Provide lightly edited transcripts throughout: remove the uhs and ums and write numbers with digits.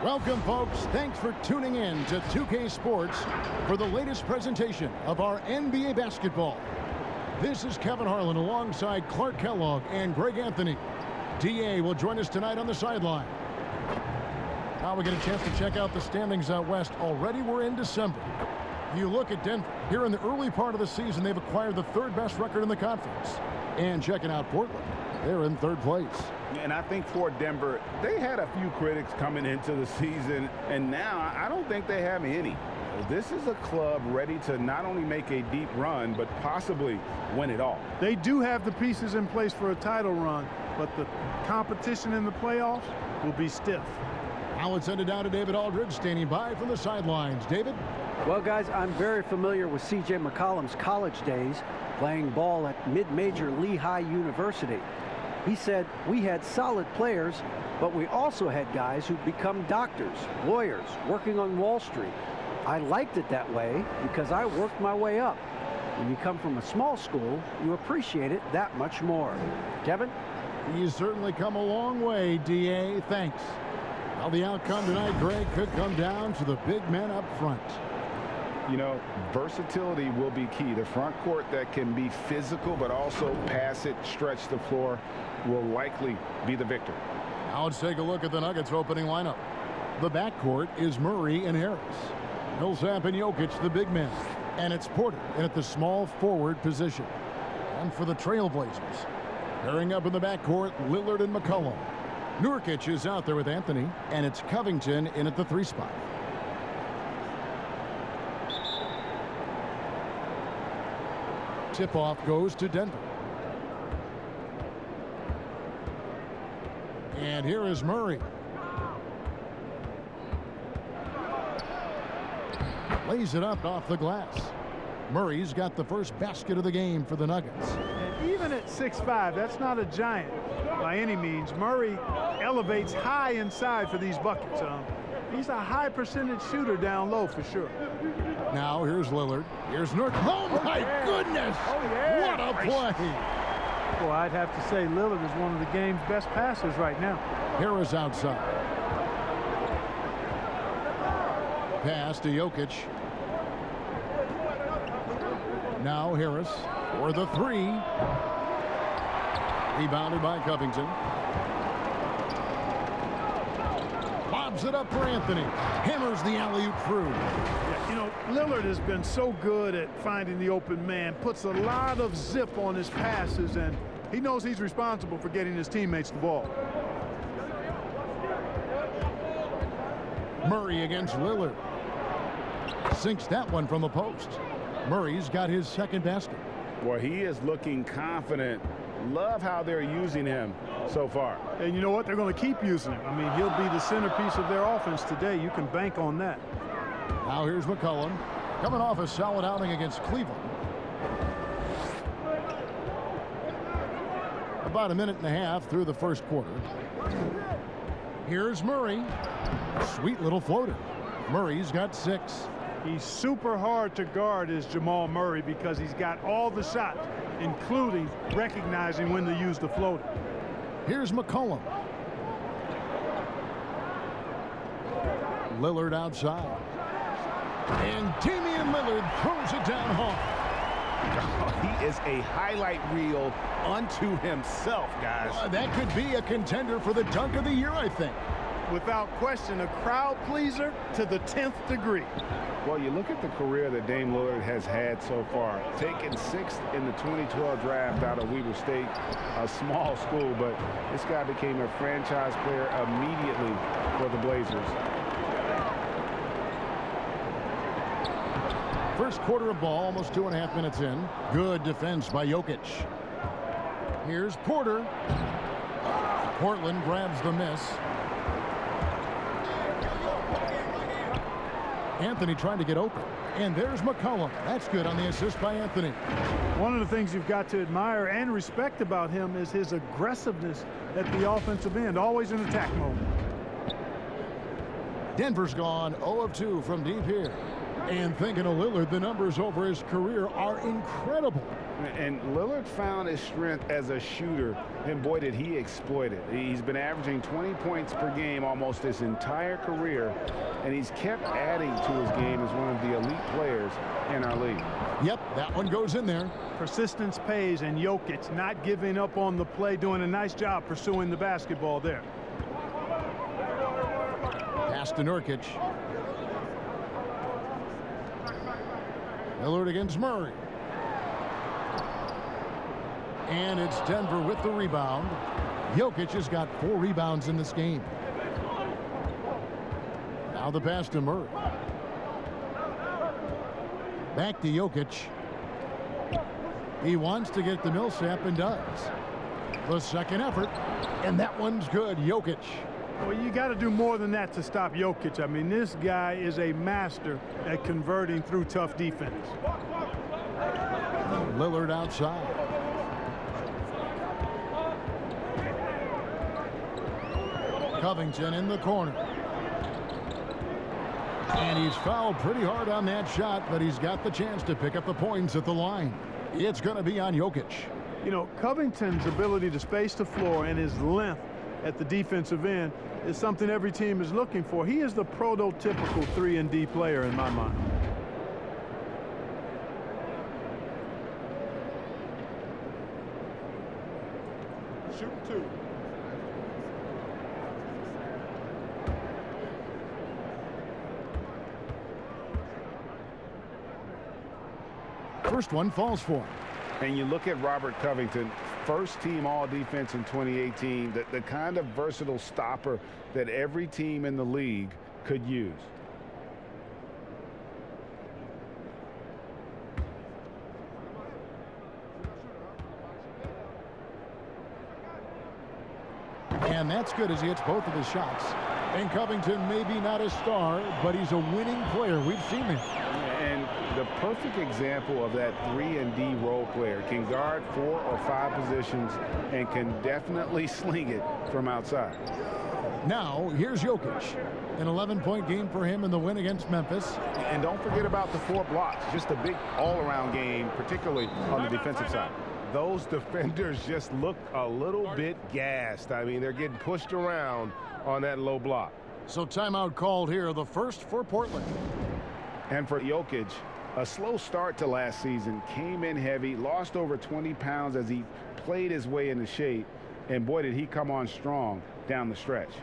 Welcome, folks. Thanks for tuning in to 2K Sports for the latest presentation of our NBA basketball. This is Kevin Harlan alongside Clark Kellogg and Greg Anthony. DA will join us tonight on the sideline. Now we get a chance to check out the standings out west. Already we're in December. You look at Denver. Here in the early part of the season, they've acquired the third best record in the conference. And checking out Portland, they're in third place. And I think for Denver, they had a few critics coming into the season, and now I don't think they have any. This is a club ready to not only make a deep run, but possibly win it all. They do have the pieces in place for a title run, but the competition in the playoffs will be stiff. Now let's send it down to David Aldridge, standing by from the sidelines. David? Well, guys, I'm very familiar with C.J. McCollum's college days, playing ball at mid-major Lehigh University. He said, we had solid players, but we also had guys who'd become doctors, lawyers, working on Wall Street. I liked it that way because I worked my way up. When you come from a small school, you appreciate it that much more. Kevin? You certainly come a long way, D.A. Thanks. Well, the outcome tonight, Greg, could come down to the big men up front. You know, versatility will be key. The front court that can be physical but also pass it, stretch the floor, will likely be the victor. Now let's take a look at the Nuggets opening lineup. The backcourt is Murray and Harris. Millsap and Jokic, the big men. And it's Porter in at the small forward position. And for the Trailblazers, pairing up in the backcourt, Lillard and McCollum. Nurkic is out there with Anthony, and it's Covington in at the 3 spot. Tip-off goes to Denver. And here is Murray. Lays it up off the glass. Murray's got the first basket of the game for the Nuggets. And even at 6'5", that's not a giant by any means. Murray elevates high inside for these buckets. He's a high percentage shooter down low for sure. Now here's Lillard. Here's Nurkic. Oh my goodness! Oh yeah! What a play! Well, I'd have to say Lillard is one of the game's best passers right now. Harris outside. Pass to Jokic. Now Harris for the 3. Rebounded by Covington. Lobs it up for Anthony. Hammers the alley-oop through. Yeah, you know, Lillard has been so good at finding the open man, puts a lot of zip on his passes, and he knows he's responsible for getting his teammates the ball. Murray against Lillard. Sinks that one from the post. Murray's got his second basket. Well, he is looking confident. Love how they're using him so far. And you know what? They're going to keep using him. I mean, he'll be the centerpiece of their offense today. You can bank on that. Now here's McCollum, coming off a solid outing against Cleveland. About a minute and a half through the first quarter. Here's Murray. Sweet little floater. Murray's got 6. He's super hard to guard, is Jamal Murray, because he's got all the shots, including recognizing when to use the floater. Here's McCollum. Lillard outside. And Damian Lillard throws it down hard. He is a highlight reel unto himself, guys. That could be a contender for the dunk of the year, I think. Without question, a crowd pleaser to the 10th degree. Well, you look at the career that Dame Lillard has had so far. Taken 6th in the 2012 draft out of Weber State, a small school, but this guy became a franchise player immediately for the Blazers. First quarter of ball, almost 2.5 minutes in. Good defense by Jokic. Here's Porter. Portland grabs the miss. Anthony trying to get open. And there's McCollum. That's good on the assist by Anthony. One of the things you've got to admire and respect about him is his aggressiveness at the offensive end, always in attack mode. Denver's gone 0 of 2 from deep here. And thinking of Lillard, the numbers over his career are incredible. And Lillard found his strength as a shooter, and boy, did he exploit it. He's been averaging 20 points per game almost his entire career, and he's kept adding to his game as one of the elite players in our league. Yep, that one goes in there. Persistence pays, and Jokic not giving up on the play, doing a nice job pursuing the basketball there. Pass to Nurkic. Lillard against Murray. And it's Denver with the rebound. Jokic has got 4 rebounds in this game. Now the pass to Murray. Back to Jokic. He wants to get to Millsap and does. The second effort, and that one's good. Jokic. Well, you got to do more than that to stop Jokic. I mean, this guy is a master at converting through tough defense. Lillard outside. Covington in the corner. And he's fouled pretty hard on that shot, but he's got the chance to pick up the points at the line. It's going to be on Jokic. You know, Covington's ability to space the floor and his length at the defensive end is something every team is looking for. He is the prototypical 3-and-D player in my mind. Shoot 2. First one falls for him. And you look at Robert Covington, first team all defense in 2018, the kind of versatile stopper that every team in the league could use. And that's good as he hits both of his shots. And Covington may be not a star, but he's a winning player. We've seen him. And the perfect example of that 3-and-D role player, can guard 4 or 5 positions and can definitely sling it from outside. Now, here's Jokic. An 11-point game for him in the win against Memphis. And don't forget about the 4 blocks. Just a big all-around game, particularly on the defensive side. Those defenders just look a little bit gassed. I mean, they're getting pushed around on that low block. So timeout called here, the first for Portland. And for Jokic, a slow start to last season, came in heavy, lost over 20 pounds as he played his way into shape, and boy, did he come on strong down the stretch.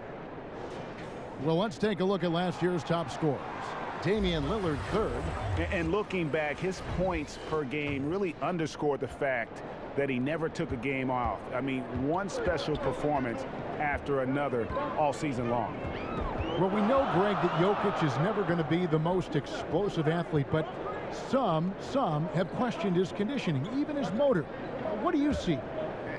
Well, let's take a look at last year's top scorers. Damian Lillard third. And looking back, his points per game really underscored the fact that he never took a game off. I mean, one special performance after another all season long. Well, we know, Greg, that Jokic is never going to be the most explosive athlete, but some have questioned his conditioning, even his motor. What do you see?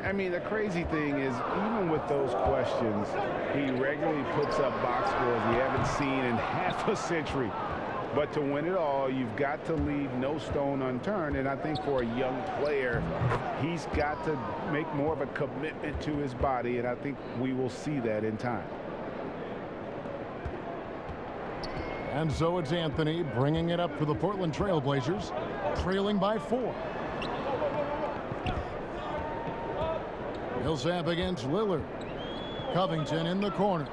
I mean, the crazy thing is, even with those questions, he regularly puts up box scores we haven't seen in half a century. But to win it all, you've got to leave no stone unturned. And I think for a young player, he's got to make more of a commitment to his body. And I think we will see that in time. And so it's Anthony bringing it up for the Portland Trailblazers, trailing by 4. Millsap against Lillard. Covington in the corner.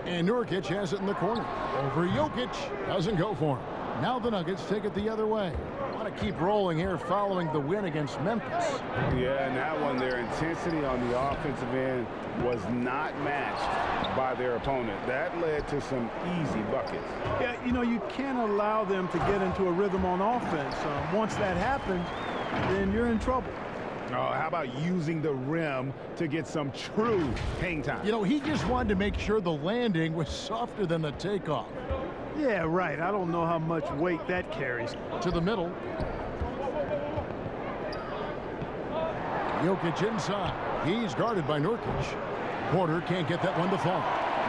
And Nurkic has it in the corner. Over Jokic. Doesn't go for him. Now the Nuggets take it the other way. Want to keep rolling here following the win against Memphis. Yeah, and that one, their intensity on the offensive end was not matched by their opponent. That led to some easy buckets. Yeah, you know, you can't allow them to get into a rhythm on offense. Once that happens, then you're in trouble. Oh, how about using the rim to get some true hang time? You know, he just wanted to make sure the landing was softer than the takeoff. Yeah, right. I don't know how much weight that carries. To the middle. Jokic inside. He's guarded by Nurkic. Porter can't get that one to fall.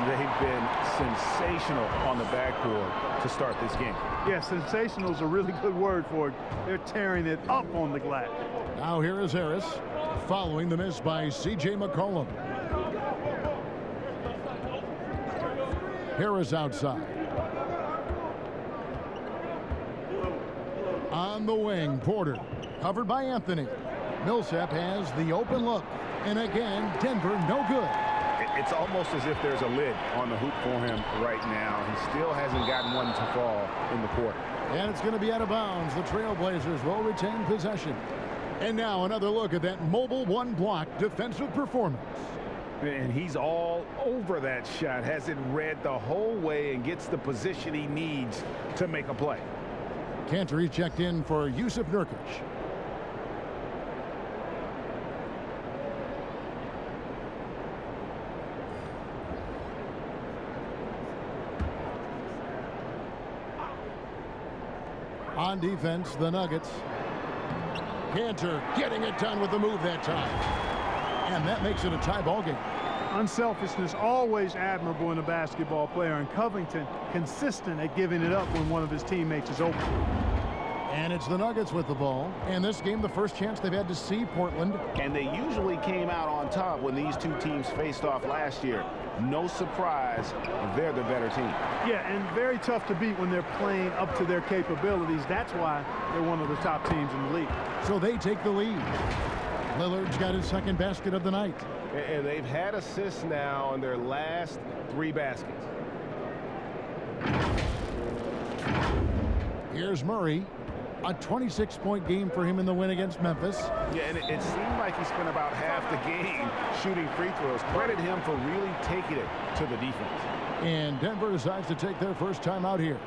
They've been sensational on the backboard to start this game. Yeah, sensational is a really good word for it. They're tearing it up on the glass. Now here is Harris, following the miss by C.J. McCollum. Harris outside. On the wing, Porter. Covered by Anthony. Millsap has the open look. And again, Denver no good. It's almost as if there's a lid on the hoop for him right now. He still hasn't gotten one to fall in the quarter. And it's going to be out of bounds. The Trailblazers will retain possession. And now another look at that mobile one-block defensive performance. And he's all over that shot. Has it read the whole way and gets the position he needs to make a play. Cantor checked in for Yusuf Nurkic. On defense, the Nuggets. Cantor getting it done with the move that time. And that makes it a tie ball game. Unselfishness always admirable in a basketball player, and Covington consistent at giving it up when one of his teammates is open. And it's the Nuggets with the ball. And this game, the first chance they've had to see Portland. And they usually came out on top when these two teams faced off last year. No surprise, they're the better team. Yeah, and very tough to beat when they're playing up to their capabilities. That's why they're one of the top teams in the league. So they take the lead. Lillard's got his second basket of the night. And they've had assists now in their last 3 baskets. Here's Murray. A 26-point game for him in the win against Memphis. Yeah, and it seemed like he spent about half the game shooting free throws. Credit him for really taking it to the defense. And Denver decides to take their first time out here.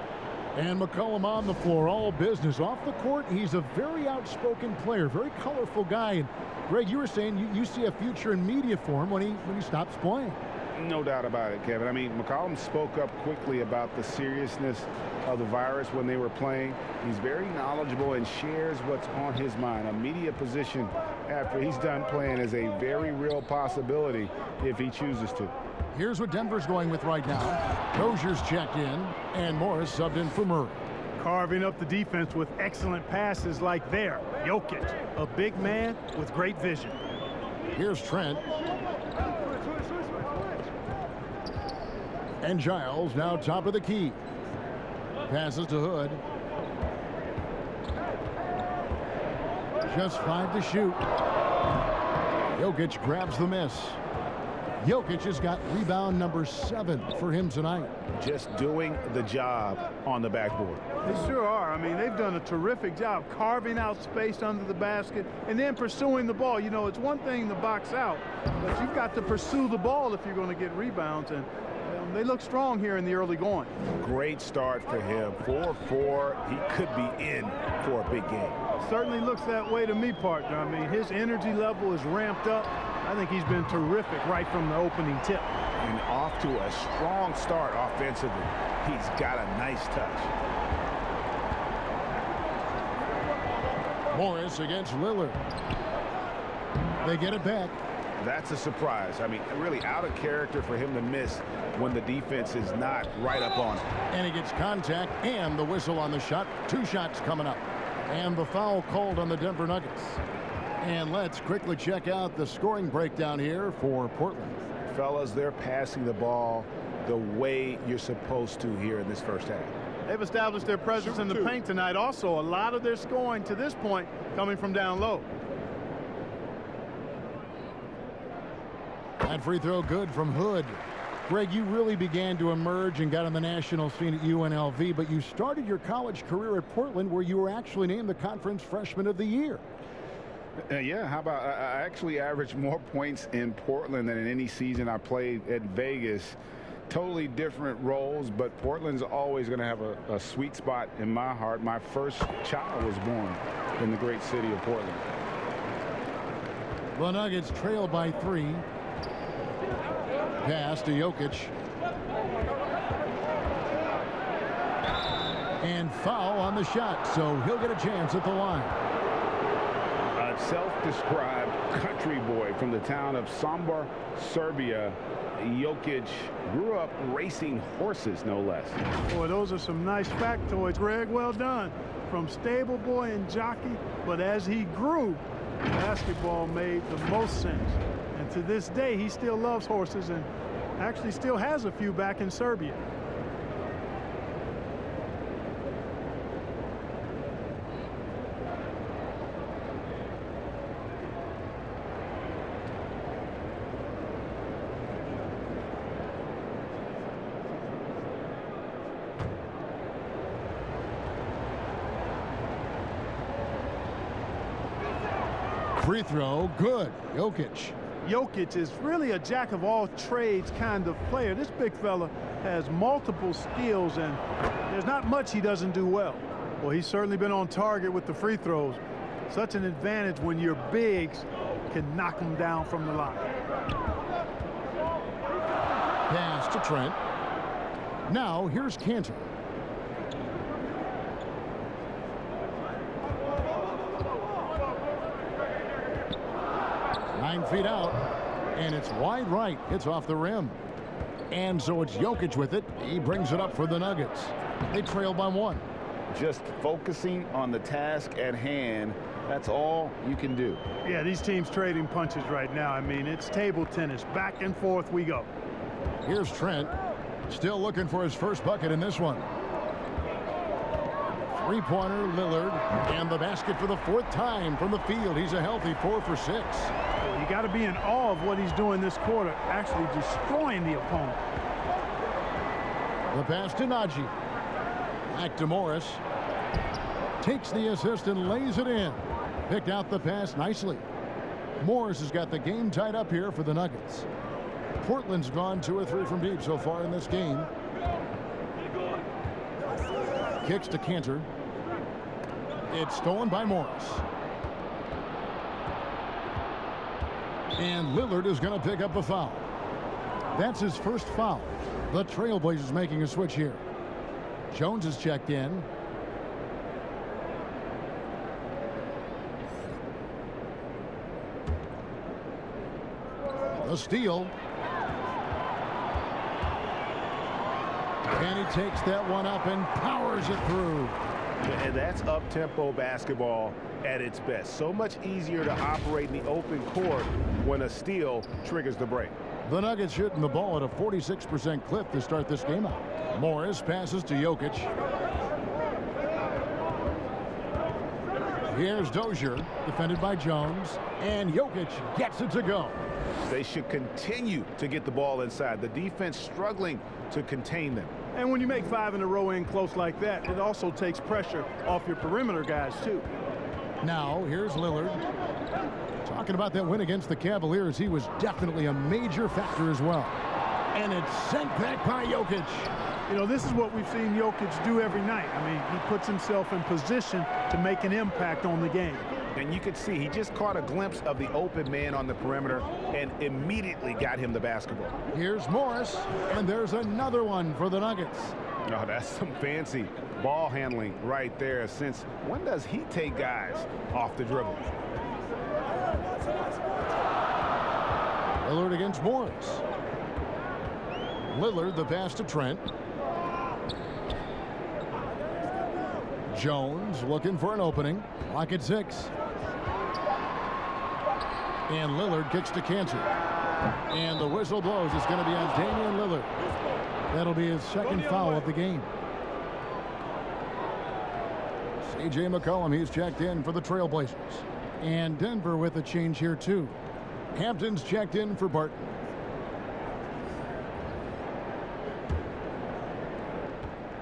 And McCollum on the floor, all business. Off the court, he's a very outspoken player, very colorful guy. And Greg, you were saying you see a future in media for him when he stops playing. No doubt about it, Kevin. I mean, McCollum spoke up quickly about the seriousness of the virus when they were playing. He's very knowledgeable and shares what's on his mind. A media position after he's done playing is a very real possibility if he chooses to. Here's what Denver's going with right now. Rozier's checked in, and Morris subbed in for Murray. Carving up the defense with excellent passes like there. Jokic, a big man with great vision. Here's Trent. And Giles now top of the key. Passes to Hood. Just 5 to shoot. Jokic grabs the miss. Jokic has got rebound number 7 for him tonight. Just doing the job on the backboard. They sure are. I mean, they've done a terrific job carving out space under the basket and then pursuing the ball. You know, it's one thing to box out, but you've got to pursue the ball if you're going to get rebounds. And they look strong here in the early going. Great start for him. 4-4. He could be in for a big game. Certainly looks that way to me, partner. I mean, his energy level is ramped up. I think he's been terrific right from the opening tip. And off to a strong start offensively. He's got a nice touch. Morris against Lillard. They get it back. That's a surprise. I mean, really out of character for him to miss when the defense is not right up on him. And he gets contact and the whistle on the shot. 2 shots coming up. And the foul called on the Denver Nuggets. And let's quickly check out the scoring breakdown here for Portland. Fellas, they're passing the ball the way you're supposed to here in this first half. They've established their presence in the paint tonight. Also, a lot of their scoring to this point coming from down low. That free throw good from Hood. Greg, you really began to emerge and got on the national scene at UNLV, but you started your college career at Portland where you were actually named the Conference Freshman of the Year. Yeah, how about I actually averaged more points in Portland than in any season I played at Vegas. Totally different roles, but Portland's always going to have a sweet spot in my heart. My first child was born in the great city of Portland. The Nuggets trail by 3. Pass to Jokic. And foul on the shot, so he'll get a chance at the line. A self-described country boy from the town of Sombor, Serbia. Jokic grew up racing horses, no less. Boy, those are some nice factoids, Greg. Well done. From stable boy and jockey, but as he grew, basketball made the most sense. And to this day, he still loves horses and actually still has a few back in Serbia. Free throw, good. Jokic. Jokic is really a jack of all trades kind of player. This big fella has multiple skills, and there's not much he doesn't do well. Well, he's certainly been on target with the free throws. Such an advantage when your bigs can knock them down from the line. Pass to Trent. Now here's Cantor. Nine feet out, and it's wide right. It's off the rim. And so it's Jokic with it. He brings it up for the Nuggets. They trail by one. Just focusing on the task at hand, that's all you can do. Yeah, these teams trading punches right now. I mean, it's table tennis. Back and forth we go. Here's Trent. Still looking for his first bucket in this one. Three-pointer, Lillard, and the basket for the fourth time from the field. He's a healthy 4 for 6. You got to be in awe of what he's doing this quarter, actually destroying the opponent. The pass to Najee. Back to Morris. Takes the assist and lays it in. Picked out the pass nicely. Morris has got the game tied up here for the Nuggets. Portland's gone 2 or 3 from deep so far in this game. Kicks to Cantor. It's stolen by Morris. And Lillard is going to pick up a foul. That's his first foul. The Trailblazers making a switch here. Jones is checked in. The steal. And he takes that one up and powers it through. And that's up-tempo basketball at its best. So much easier to operate in the open court when a steal triggers the break. The Nuggets shooting the ball at a 46% clip to start this game out. Morris passes to Jokic. Here's Dozier, defended by Jones, and Jokic gets it to go. They should continue to get the ball inside. The defense struggling to contain them. And when you make 5 in a row in close like that, it also takes pressure off your perimeter guys, too. Now, here's Lillard. Talking about that win against the Cavaliers, he was definitely a major factor as well. And it's sent back by Jokic. You know, this is what we've seen Jokic do every night. I mean, he puts himself in position to make an impact on the game. And you could see he just caught a glimpse of the open man on the perimeter and immediately got him the basketball. Here's Morris, and there's another one for the Nuggets. Oh, that's some fancy ball handling right there. Since when does he take guys off the dribble? Lillard against Morris. Lillard, the pass to Trent. Jones looking for an opening. Clock at 6. And Lillard kicks to Cantor. And the whistle blows. It's going to be on Damian Lillard. That'll be his second foul of the game. C.J. McCollum, he's checked in for the Trailblazers. And Denver with a change here, too. Hampton's checked in for Barton.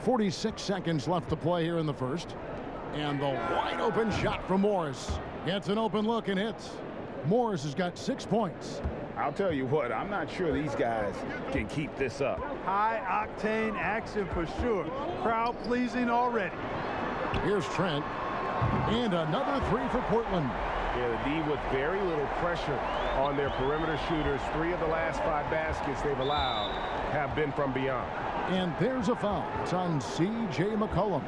.46 seconds left to play here in the first. And the wide open shot from Morris. Gets an open look and hits. Morris has got 6 points. I'll tell you what, I'm not sure these guys can keep this up. High octane action for sure. Crowd pleasing already. Here's Trent. And another 3 for Portland. Yeah, the D with very little pressure on their perimeter shooters. 3 of the last 5 baskets they've allowed have been from beyond. And there's a foul. It's on C.J. McCollum.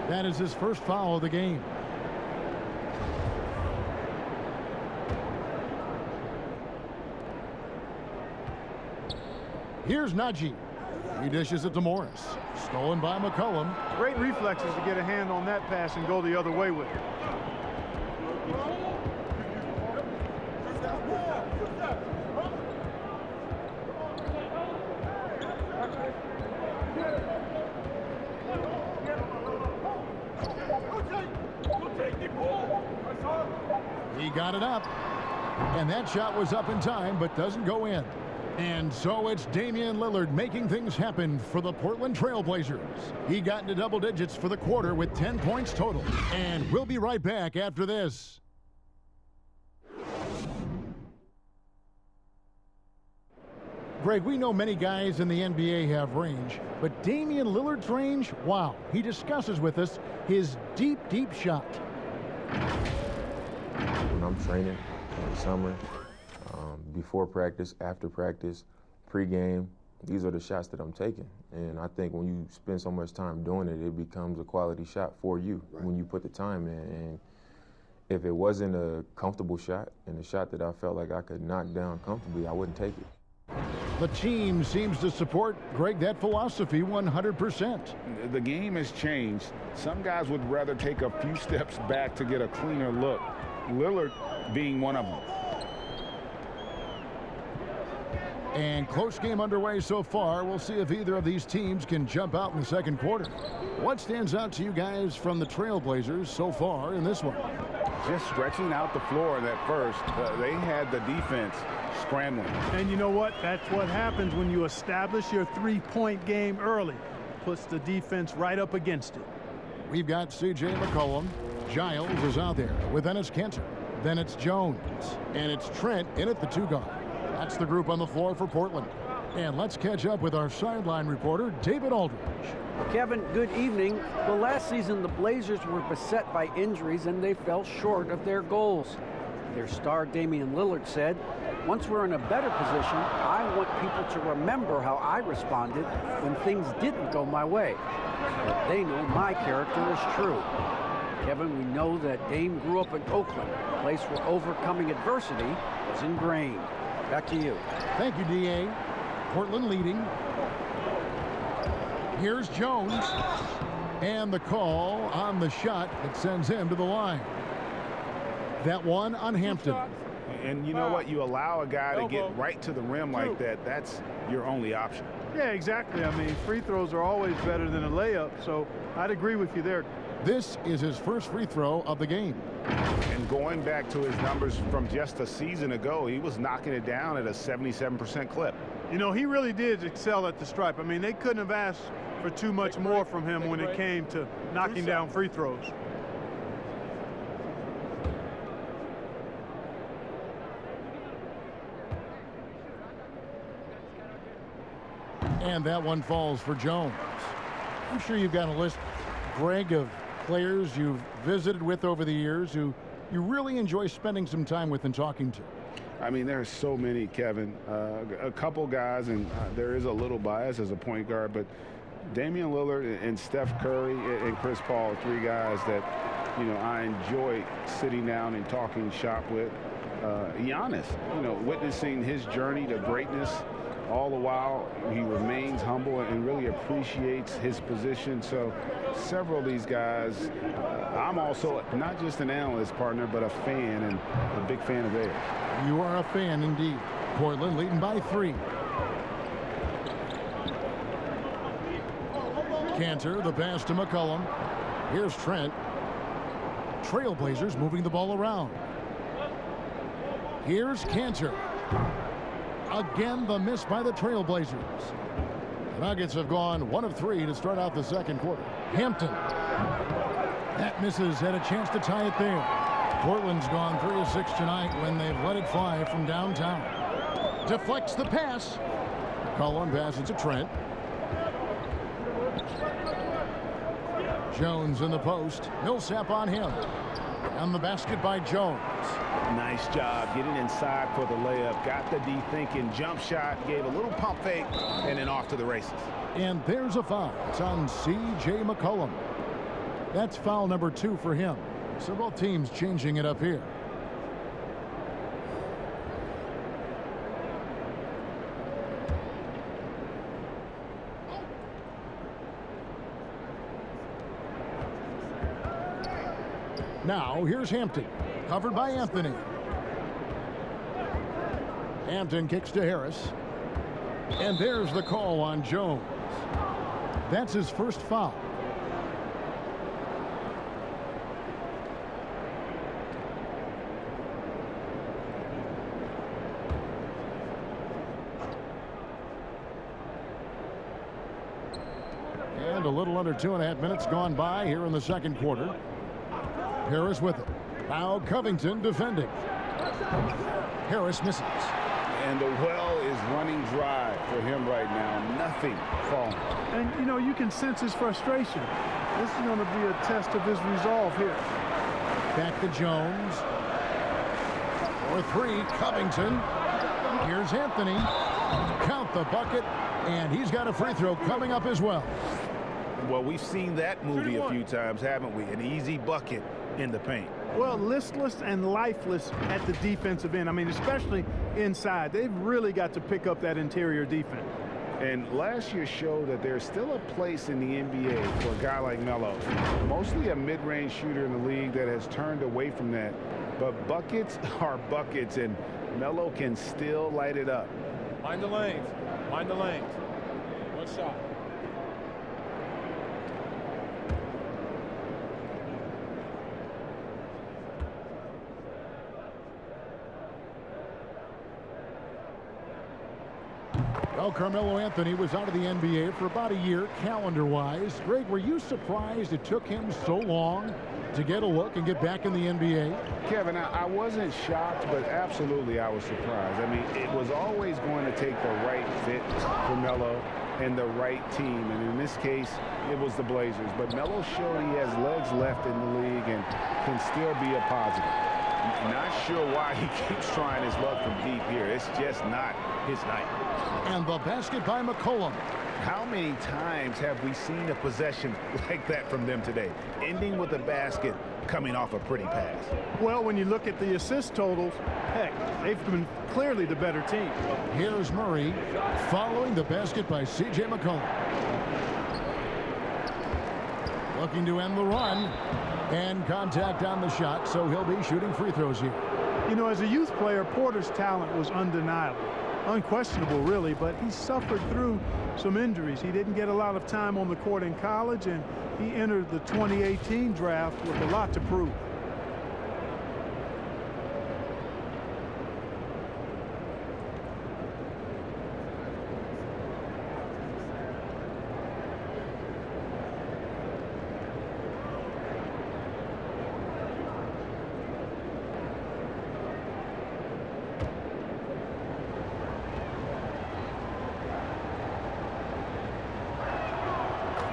That is his first foul of the game. Here's Najee. He dishes it to Morris. Stolen by McCollum. Great reflexes to get a hand on that pass and go the other way with it. He got it up. And that shot was up in time, but doesn't go in. And so it's Damian Lillard making things happen for the Portland Trailblazers. He got into double digits for the quarter with 10 points total. And we'll be right back after this. Greg, we know many guys in the NBA have range, but Damian Lillard's range, wow. He discusses with us his deep, deep shot. When I'm training in the summer, before practice, after practice, pre-game, these are the shots that I'm taking. And I think when you spend so much time doing it, it becomes a quality shot for you when you put the time in. And if it wasn't a comfortable shot and a shot that I felt like I could knock down comfortably, I wouldn't take it. The team seems to support, Greg, that philosophy 100%. The game has changed. Some guys would rather take a few steps back to get a cleaner look. Lillard being one of them. And close game underway so far. We'll see if either of these teams can jump out in the second quarter. What stands out to you guys from the Trailblazers so far in this one? Just stretching out the floor in that first. They had the defense scrambling. And you know what? That's what happens when you establish your three-point game early. Puts the defense right up against it. We've got C.J. McCollum. Giles is out there with Enes Kanter. Then it's Jones. And it's Trent in at the 2 guard. That's the group on the floor for Portland. And let's catch up with our sideline reporter, David Aldridge. Kevin, good evening. Well, last season, the Blazers were beset by injuries, and they fell short of their goals. Their star, Damian Lillard, said, "Once we're in a better position, I want people to remember how I responded when things didn't go my way. But they know my character is true." Kevin, we know that Dame grew up in Oakland, a place where overcoming adversity was ingrained. Back to you. Thank you, D.A. Portland leading. Here's Jones. And the call on the shot that sends him to the line. That one on Hampton. And you know what? You allow a guy to get right to the rim like that. That's your only option. Yeah, exactly. I mean, free throws are always better than a layup, so I'd agree with you there. This is his first free throw of the game. And going back to his numbers from just a season ago, he was knocking it down at a 77% clip. You know, he really did excel at the stripe. I mean, they couldn't have asked for too much more from him when it came to knocking down free throws. And that one falls for Jones. I'm sure you've got a list, Greg, of players you've visited with over the years who you really enjoy spending some time with and talking to. I mean, there are so many, Kevin. A couple guys, and there is a little bias as a point guard, but Damian Lillard and Steph Curry and Chris Paul, 3 guys that, you know, I enjoy sitting down and talking shop with. Giannis, you know, witnessing his journey to greatness. All the while, he remains humble and really appreciates his position. So several of these guys, I'm also not just an analyst, partner, but a fan and a big fan of theirs. You are a fan indeed. Portland leading by 3. Kanter, the pass to McCollum. Here's Trent. Trailblazers moving the ball around. Here's Kanter. Again, the miss by the Trailblazers. The Nuggets have gone 1 of 3 to start out the second quarter. Hampton. That misses, had a chance to tie it there. Portland's gone 3 of 6 tonight when they've let it fly from downtown. Deflects the pass. Cullen passes to Trent. Jones in the post. Millsap on him. And the basket by Jones. Nice job getting inside for the layup. Got the D thinking. Jump shot. Gave a little pump fake. And then off to the races. And there's a foul. It's on C.J. McCollum. That's foul number 2 for him. So both teams changing it up here. Now, here's Hampton, covered by Anthony. Hampton kicks to Harris. And there's the call on Jones. That's his first foul. And a little under 2.5 minutes gone by here in the second quarter. Harris with it. Now Covington defending. Harris misses. And the well is running dry for him right now. Nothing falling. And, you know, you can sense his frustration. This is going to be a test of his resolve here. Back to Jones. For three, Covington. Here's Anthony. Count the bucket, and he's got a free throw coming up as well. Well, we've seen that movie a few times, haven't we? An easy bucket in the paint. Well, listless and lifeless at the defensive end. I mean, especially inside. They've really got to pick up that interior defense. And last year showed that there's still a place in the NBA for a guy like Melo. Mostly a mid-range shooter in the league that has turned away from that. But buckets are buckets, and Melo can still light it up. Mind the lanes. Mind the lanes. One shot. Well, Carmelo Anthony was out of the NBA for about a year, calendar-wise. Greg, were you surprised it took him so long to get a look and get back in the NBA? Kevin, I wasn't shocked, but absolutely I was surprised. I mean, it was always going to take the right fit for Melo and the right team. And in this case, it was the Blazers. But Melo showed he has legs left in the league and can still be a positive. Not sure why he keeps trying his luck from deep here. It's just not his night. And the basket by McCollum. How many times have we seen a possession like that from them today, ending with a basket coming off a pretty pass? Well, when you look at the assist totals, heck, they've been clearly the better team. Here's Murray following the basket by C.J. McCollum. Looking to end the run. And contact on the shot, so he'll be shooting free throws here. You know, as a youth player, Porter's talent was undeniable. Unquestionable, really, but he suffered through some injuries. He didn't get a lot of time on the court in college, and he entered the 2018 draft with a lot to prove.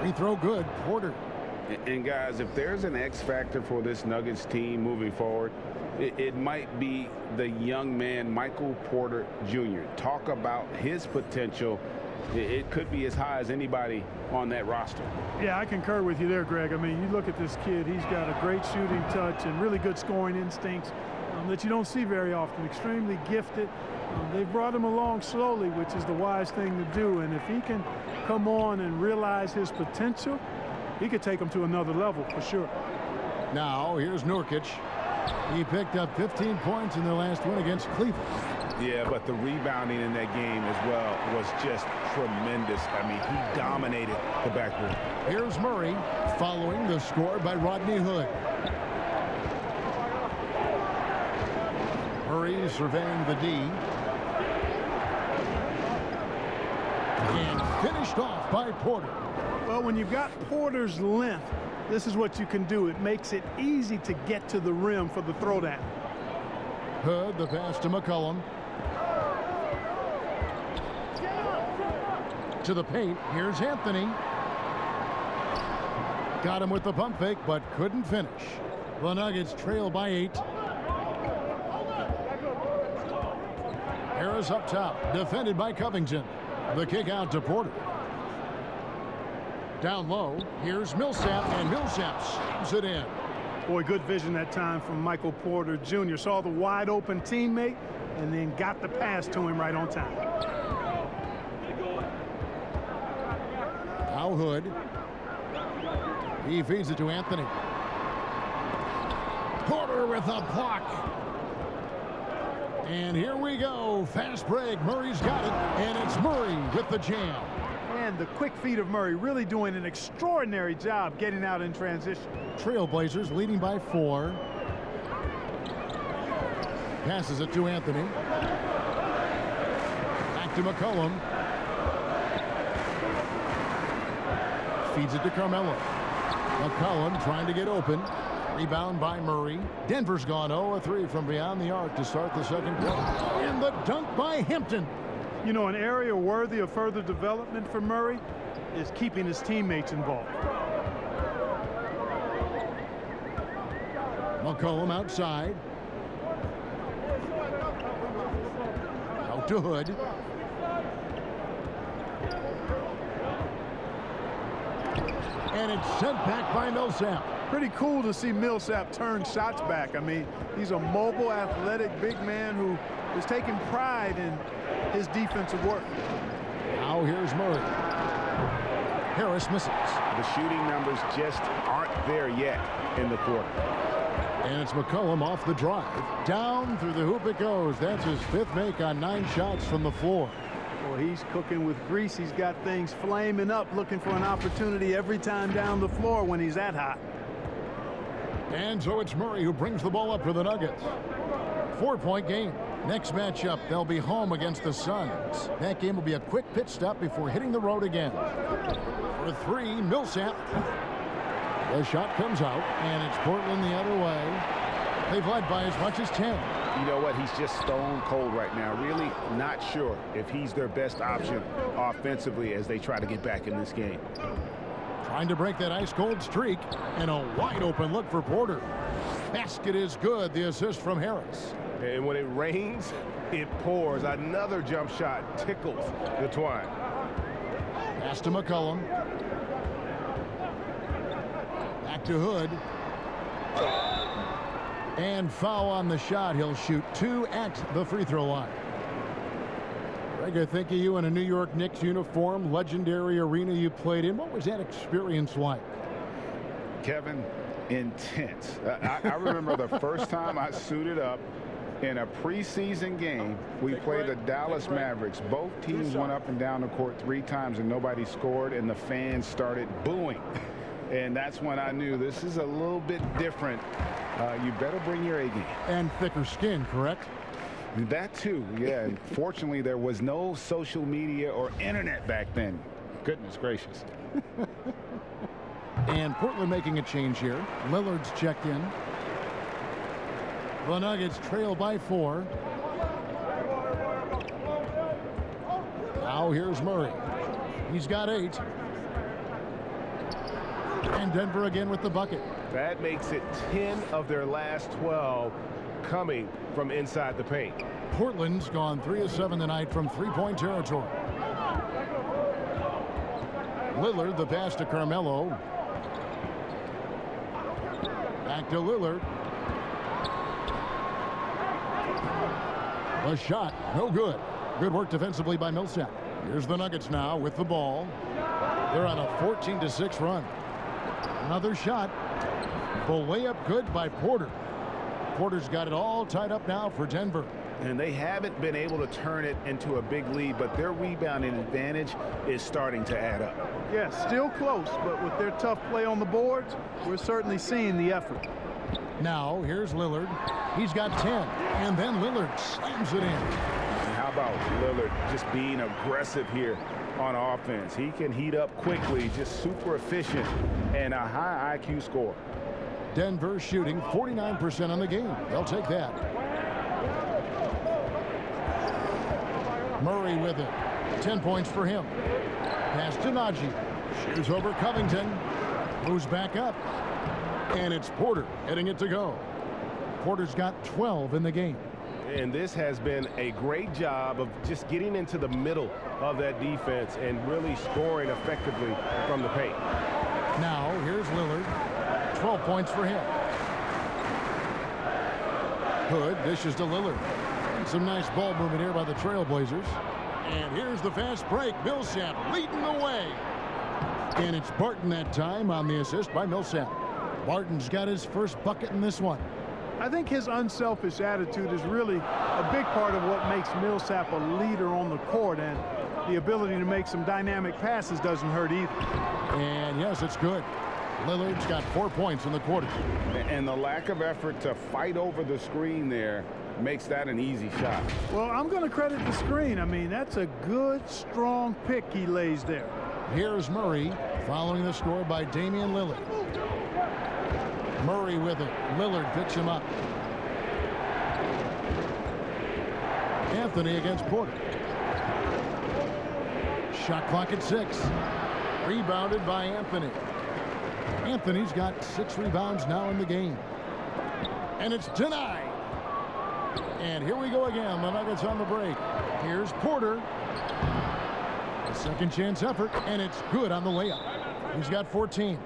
Free throw good, Porter. And guys, if there's an X factor for this Nuggets team moving forward, it might be the young man, Michael Porter Jr. Talk about his potential. It could be as high as anybody on that roster. Yeah, I concur with you there, Greg. I mean, you look at this kid, he's got a great shooting touch and really good scoring instincts that you don't see very often. Extremely gifted. They've brought him along slowly, which is the wise thing to do. And if he can come on and realize his potential, he could take him to another level for sure. Now, here's Nurkic. He picked up 15 points in their last win against Cleveland. Yeah, but the rebounding in that game as well was just tremendous. I mean, he dominated the backcourt. Here's Murray following the score by Rodney Hood. Murray surveying the D. And finished off by Porter. Well, when you've got Porter's length, this is what you can do. It makes it easy to get to the rim for the throwdown. Hood, the pass to McCollum. To the paint. Here's Anthony. Got him with the pump fake, but couldn't finish. The Nuggets trail by 8. Harris up top, defended by Covington. The kick out to Porter. Down low, here's Millsap, and Millsap slams it in. Boy, good vision that time from Michael Porter Jr. Saw the wide open teammate and then got the pass to him right on time. Now Hood. He feeds it to Anthony. Porter with a block. And here we go. Fast break. Murray's got it. And it's Murray with the jam. And the quick feet of Murray really doing an extraordinary job getting out in transition. Trailblazers leading by 4. Passes it to Anthony. Back to McCollum. Feeds it to Carmelo. McCollum trying to get open. Rebound by Murray. Denver's gone 0-3 from beyond the arc to start the second quarter. And the dunk by Hampton. You know, an area worthy of further development for Murray is keeping his teammates involved. McCollum outside. Out to Hood. And it's sent back by Millsap. Pretty cool to see Millsap turn shots back. I mean, he's a mobile, athletic, big man who is taking pride in his defensive work. Now here's Murray. Harris misses. The shooting numbers just aren't there yet in the quarter. And it's McCollum off the drive. Down through the hoop it goes. That's his 5th make on 9 shots from the floor. Well, he's cooking with grease. He's got things flaming up, looking for an opportunity every time down the floor when he's that hot. And so it's Murray who brings the ball up for the Nuggets. 4-point game. Next matchup, they'll be home against the Suns. That game will be a quick pit stop before hitting the road again. For 3, Millsap. The shot comes out, and it's Portland the other way. They've led by as much as 10. You know what? He's just stone cold right now. Really not sure if he's their best option offensively as they try to get back in this game. Trying to break that ice-cold streak, and a wide-open look for Porter. Basket is good. The assist from Harris. And when it rains, it pours. Another jump shot tickles the twine. Pass to McCollum. Back to Hood. And foul on the shot. He'll shoot 2 at the free throw line. Greg, I think of you in a New York Knicks uniform, legendary arena you played in. What was that experience like? Kevin, intense. I remember the first time I suited up in a preseason game. We played the Dallas Mavericks. Both teams went up and down the court 3 times and nobody scored, and the fans started booing. And that's when I knew this is a little bit different. You better bring your A game. And thicker skin, correct? That too, yeah. And fortunately, there was no social media or internet back then. Goodness gracious. And Portland making a change here. Lillard's checked in. The Nuggets trail by 4. Now here's Murray. He's got 8. And Denver again with the bucket. That makes it 10 of their last 12 coming from inside the paint. Portland's gone 3 of 7 tonight from 3-point territory. Lillard, the pass to Carmelo. Back to Lillard. The shot, no good. Good work defensively by Millsap. Here's the Nuggets now with the ball. They're on a 14-6 run. Another shot. The layup good by Porter. Porter's got it all tied up now for Denver. And they haven't been able to turn it into a big lead, but their rebounding advantage is starting to add up. Yes, still close, but with their tough play on the boards, we're certainly seeing the effort. Now, here's Lillard. He's got 10, and then Lillard slams it in. And how about Lillard just being aggressive here on offense? He can heat up quickly, just super efficient, and a high IQ score. Denver shooting 49% on the game. They'll take that. Murray with it. 10 points for him. Pass to Najee. Shoots over Covington. Moves back up. And it's Porter heading it to go. Porter's got 12 in the game. And this has been a great job of just getting into the middle of that defense and really scoring effectively from the paint. Now, here's Lillard. 12 points for him. Hood dishes to Lillard. Some nice ball movement here by the Trailblazers. And here's the fast break. Millsap leading the way. And it's Barton that time on the assist by Millsap. Barton's got his first bucket in this one. I think his unselfish attitude is really a big part of what makes Millsap a leader on the court, and the ability to make some dynamic passes doesn't hurt either. And yes, it's good. Lillard's got 4 points in the quarter. And the lack of effort to fight over the screen there makes that an easy shot. Well, I'm going to credit the screen. I mean, that's a good, strong pick he lays there. Here's Murray following the score by Damian Lillard. Murray with it. Lillard picks him up. Anthony against Porter. Shot clock at 6. Rebounded by Anthony. Anthony's got 6 rebounds now in the game. And it's denied. And here we go again. The Nuggets on the break. Here's Porter. A second chance effort, and it's good on the layup. He's got 14.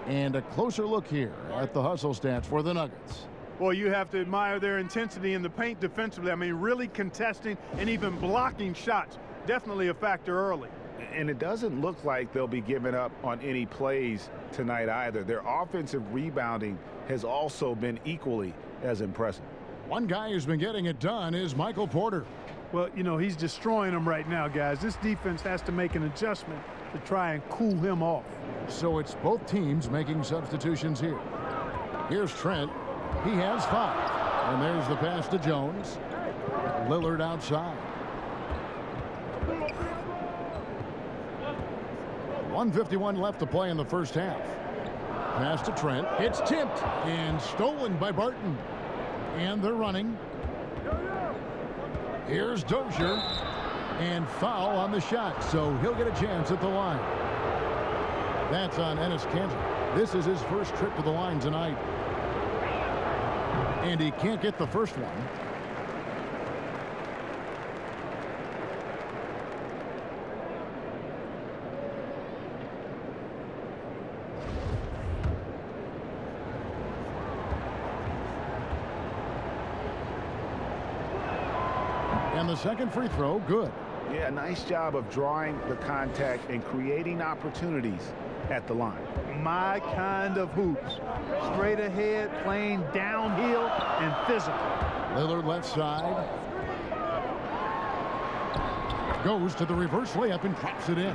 And a closer look here at the hustle stats for the Nuggets. Well, you have to admire their intensity in the paint defensively. I mean, really contesting and even blocking shots. Definitely a factor early. And it doesn't look like they'll be giving up on any plays tonight either. Their offensive rebounding has also been equally as impressive. One guy who's been getting it done is Michael Porter. Well, you know, he's destroying them right now, guys. This defense has to make an adjustment to try and cool him off. So it's both teams making substitutions here. Here's Trent. He has 5. And there's the pass to Jones. Lillard outside. 1:51 left to play in the first half. Pass to Trent. It's tipped and stolen by Barton. And they're running. Here's Dozier. And foul on the shot, so he'll get a chance at the line. That's on Enes Kanter. This is his first trip to the line tonight. And he can't get the first one. And the second free throw, good. Yeah, nice job of drawing the contact and creating opportunities at the line. My kind of hoops. Straight ahead, playing downhill and physical. Lillard left side. Goes to the reverse layup and drops it in.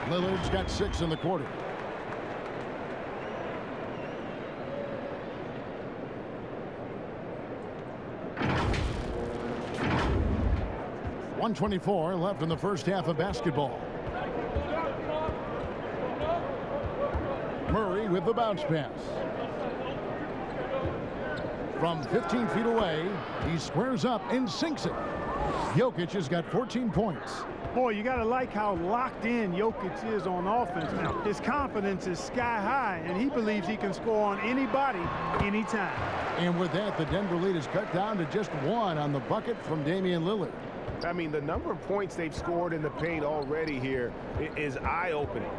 Lillard's got 6 in the quarter. .124 left in the first half of basketball. Murray with the bounce pass. From 15 feet away, he squares up and sinks it. Jokic has got 14 points. Boy, you got to like how locked in Jokic is on offense now. His confidence is sky high, and he believes he can score on anybody, anytime. And with that, the Denver lead is cut down to just 1 on the bucket from Damian Lillard. I mean, the number of points they've scored in the paint already here is eye-opening.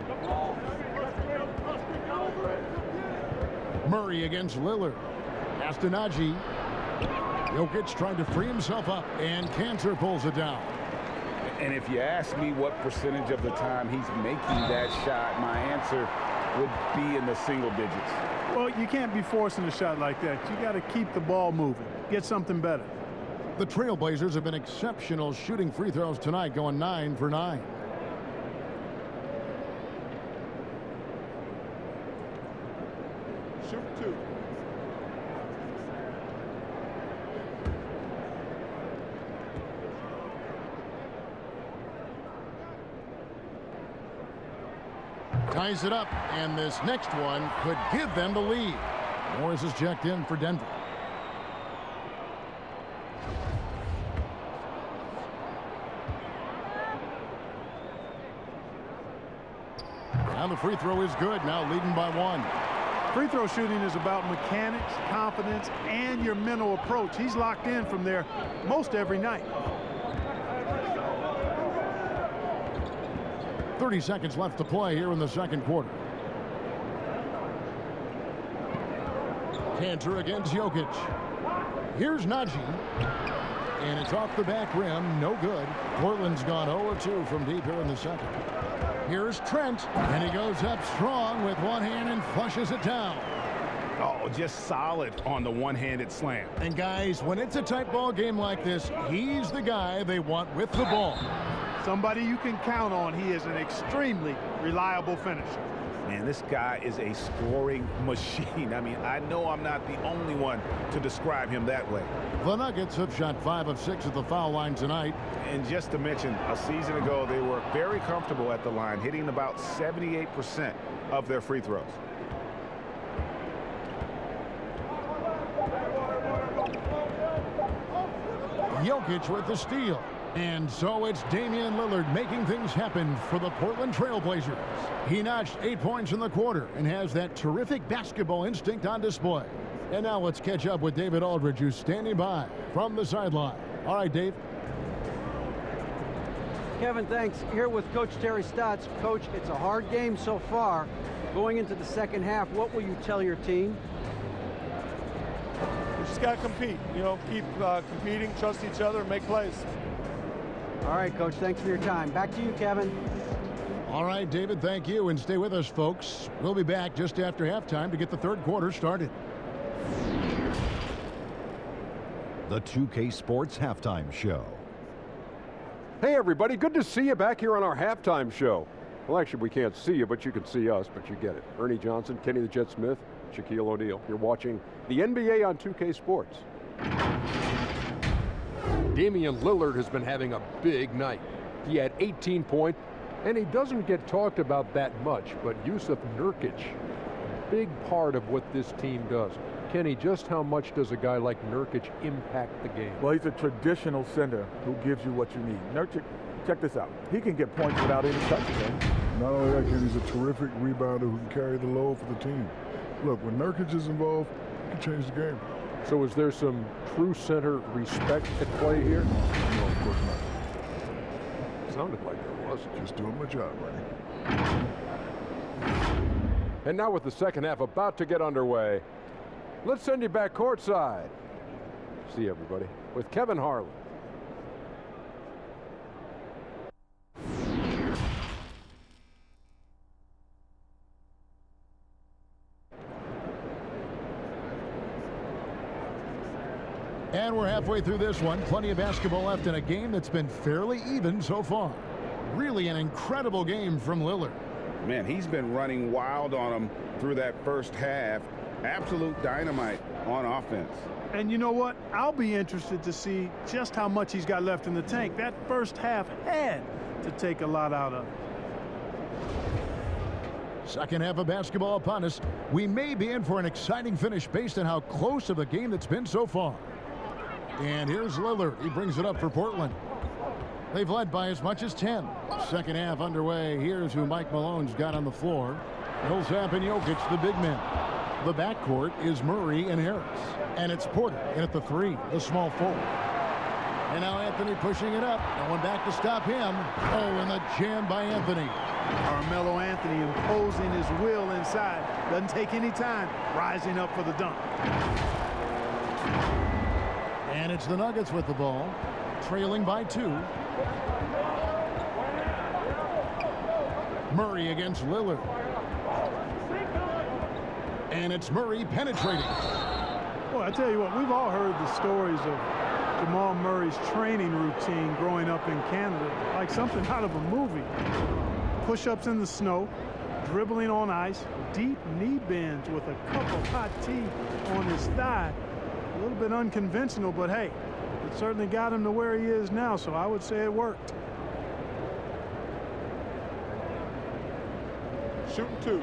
Murray against Lillard. Pass to Najee. Jokic trying to free himself up, and Kanter pulls it down. And if you ask me what percentage of the time he's making that shot, my answer would be in the single digits. Well, you can't be forcing a shot like that. You got to keep the ball moving. Get something better. The Trailblazers have been exceptional shooting free throws tonight, going 9 for 9. Shoot 2. Ties it up, and this next one could give them the lead. Morris is checked in for Denver. And the free throw is good, now leading by 1. Free throw shooting is about mechanics, confidence, and your mental approach. He's locked in from there most every night. 30 seconds left to play here in the second quarter. Kanter against Jokic. Here's Najee. And it's off the back rim, no good. Portland's gone 0-2 from deep here in the second. Here's Trent, and he goes up strong with one hand and flushes it down. Oh, just solid on the one-handed slam. And guys, when it's a tight ball game like this, he's the guy they want with the ball. Somebody you can count on. He is an extremely reliable finisher. Man, this guy is a scoring machine. I mean, I know I'm not the only one to describe him that way. The Nuggets have shot 5 of 6 at the foul line tonight. And just to mention, a season ago, they were very comfortable at the line, hitting about 78% of their free throws. Jokic with the steal. And so it's Damian Lillard making things happen for the Portland Trailblazers. He notched 8 points in the quarter and has that terrific basketball instinct on display. And now let's catch up with David Aldridge, who's standing by from the sideline. All right, Dave. Kevin, thanks. Here with Coach Terry Stotts. Coach, it's a hard game so far. Going into the second half, what will you tell your team? We just got to compete. You know, keep competing, trust each other, and make plays. All right, Coach, thanks for your time. Back to you, Kevin. All right, David, thank you. And stay with us, folks. We'll be back just after halftime to get the third quarter started. The 2K Sports Halftime Show. Hey, everybody. Good to see you back here on our halftime show. Well, actually, we can't see you, but you can see us, but you get it. Ernie Johnson, Kenny the Jet Smith, Shaquille O'Neal. You're watching the NBA on 2K Sports. Damian Lillard has been having a big night. He had 18 points, and he doesn't get talked about that much, but Jusuf Nurkic, a big part of what this team does. Kenny, just how much does a guy like Nurkic impact the game? Well, he's a traditional center who gives you what you need. Nurkic, check this out. He can get points without any touches. Not only that, Kenny, he's a terrific rebounder who can carry the load for the team. Look, when Nurkic is involved, he can change the game. So is there some true center respect at play here? No, of course not. Sounded like there was. Just doing my job, Ernie. And now with the second half about to get underway, let's send you back courtside. See everybody with Kevin Harlan. And we're halfway through this one. Plenty of basketball left in a game that's been fairly even so far. Really an incredible game from Lillard. Man, he's been running wild on him through that first half. Absolute dynamite on offense. And you know what? I'll be interested to see just how much he's got left in the tank. That first half had to take a lot out of it. Second half of basketball upon us. We may be in for an exciting finish based on how close of a game that's been so far. And here's Lillard. He brings it up for Portland. They've led by as much as 10. Second half underway. Here's who Mike Malone's got on the floor. Millsap and Jokic, the big men. The backcourt is Murray and Harris. And it's Porter in at the 3, the small forward. And now Anthony pushing it up. No one back to stop him. Oh, and the jam by Anthony. Carmelo Anthony imposing his will inside. Doesn't take any time. Rising up for the dunk. And it's the Nuggets with the ball. Trailing by 2. Murray against Lillard. And it's Murray penetrating. Well, I tell you what, we've all heard the stories of Jamal Murray's training routine growing up in Canada, like something out of a movie. Push-ups in the snow, dribbling on ice, deep knee bends with a cup of hot tea on his thigh. A little bit unconventional, but hey, it certainly got him to where he is now, so I would say it worked. Shooting 2.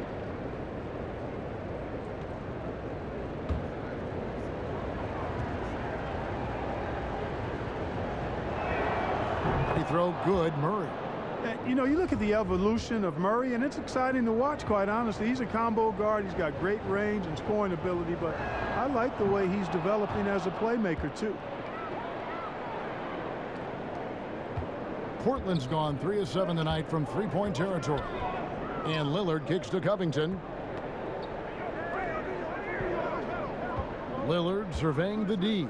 He throw good, Murray. You know, you look at the evolution of Murray, and it's exciting to watch, quite honestly. He's a combo guard. He's got great range and scoring ability, but I like the way he's developing as a playmaker, too. Portland's gone 3 of 7 tonight from three-point territory. And Lillard kicks to Covington. Lillard surveying the D.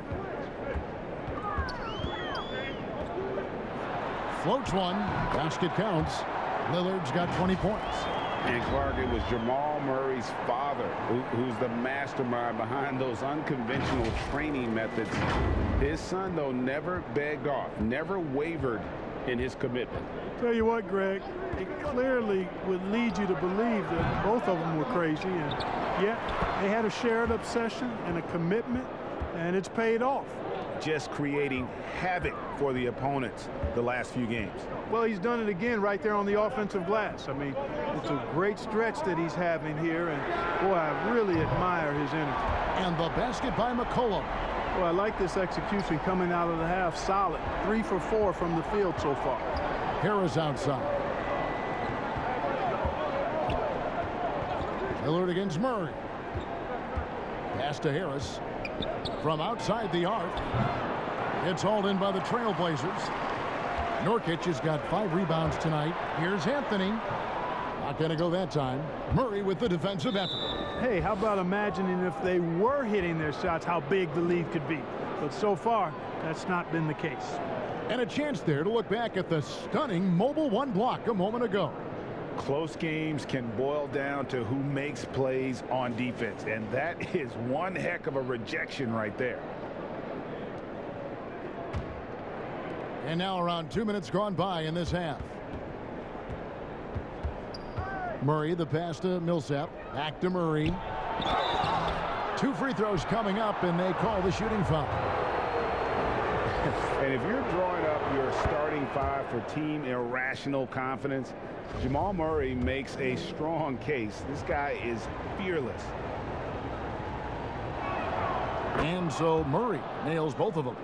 Floats one. Basket counts. Lillard's got 20 points. And Clark, it was Jamal Murray's father who's the mastermind behind those unconventional training methods. His son, though, never begged off, never wavered in his commitment. Tell you what, Greg, it clearly would lead you to believe that both of them were crazy. And yet, they had a shared obsession and a commitment, and it's paid off. Just creating havoc for the opponents the last few games. Well, he's done it again right there on the offensive glass. I mean, it's a great stretch that he's having here, and boy, I really admire his energy. And the basket by McCollum. Well, I like this execution coming out of the half. Solid. 3 for 4 from the field so far. Harris outside. Lillard against Murray. Pass to Harris. From outside the arc. It's hauled in by the Trailblazers. Nurkic has got 5 rebounds tonight. Here's Anthony. Not going to go that time. Murray with the defensive effort. Hey, how about imagining if they were hitting their shots, how big the lead could be. But so far, that's not been the case. And a chance there to look back at the stunning mobile 1 block a moment ago. Close games can boil down to who makes plays on defense, and that is one heck of a rejection right there. And now around 2 minutes gone by in this half. Murray, the pass to Millsap. Back to Murray. 2 free throws coming up, and they call the shooting foul. And if you're drawing up your starting 5 for team irrational confidence, Jamal Murray makes a strong case. This guy is fearless. And so Murray nails both of them.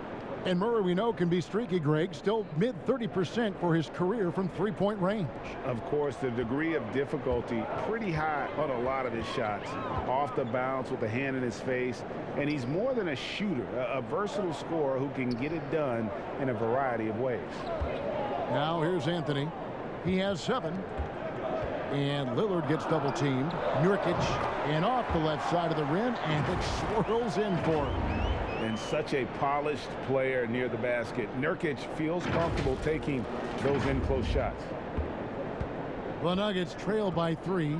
And Murray, we know, can be streaky, Greg. Still mid 30% for his career from 3-point range. Of course, the degree of difficulty pretty high on a lot of his shots. Off the bounce with a hand in his face. And he's more than a shooter, a versatile scorer who can get it done in a variety of ways. Now here's Anthony. He has 7. And Lillard gets double teamed. Nurkic and off the left side of the rim, and it swirls in for him. And such a polished player near the basket. Nurkic feels comfortable taking those in-close shots. The Nuggets trail by 3.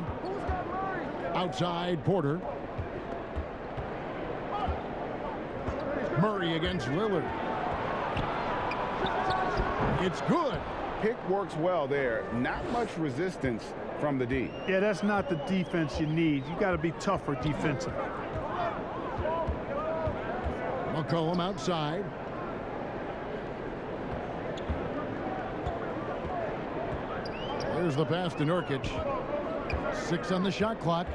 Outside Porter. Murray against Lillard. It's good. Pick works well there. Not much resistance from the D. Yeah, that's not the defense you need. You got to be tougher defensively. McCollum outside. There's the pass to Nurkic. 6 on the shot clock.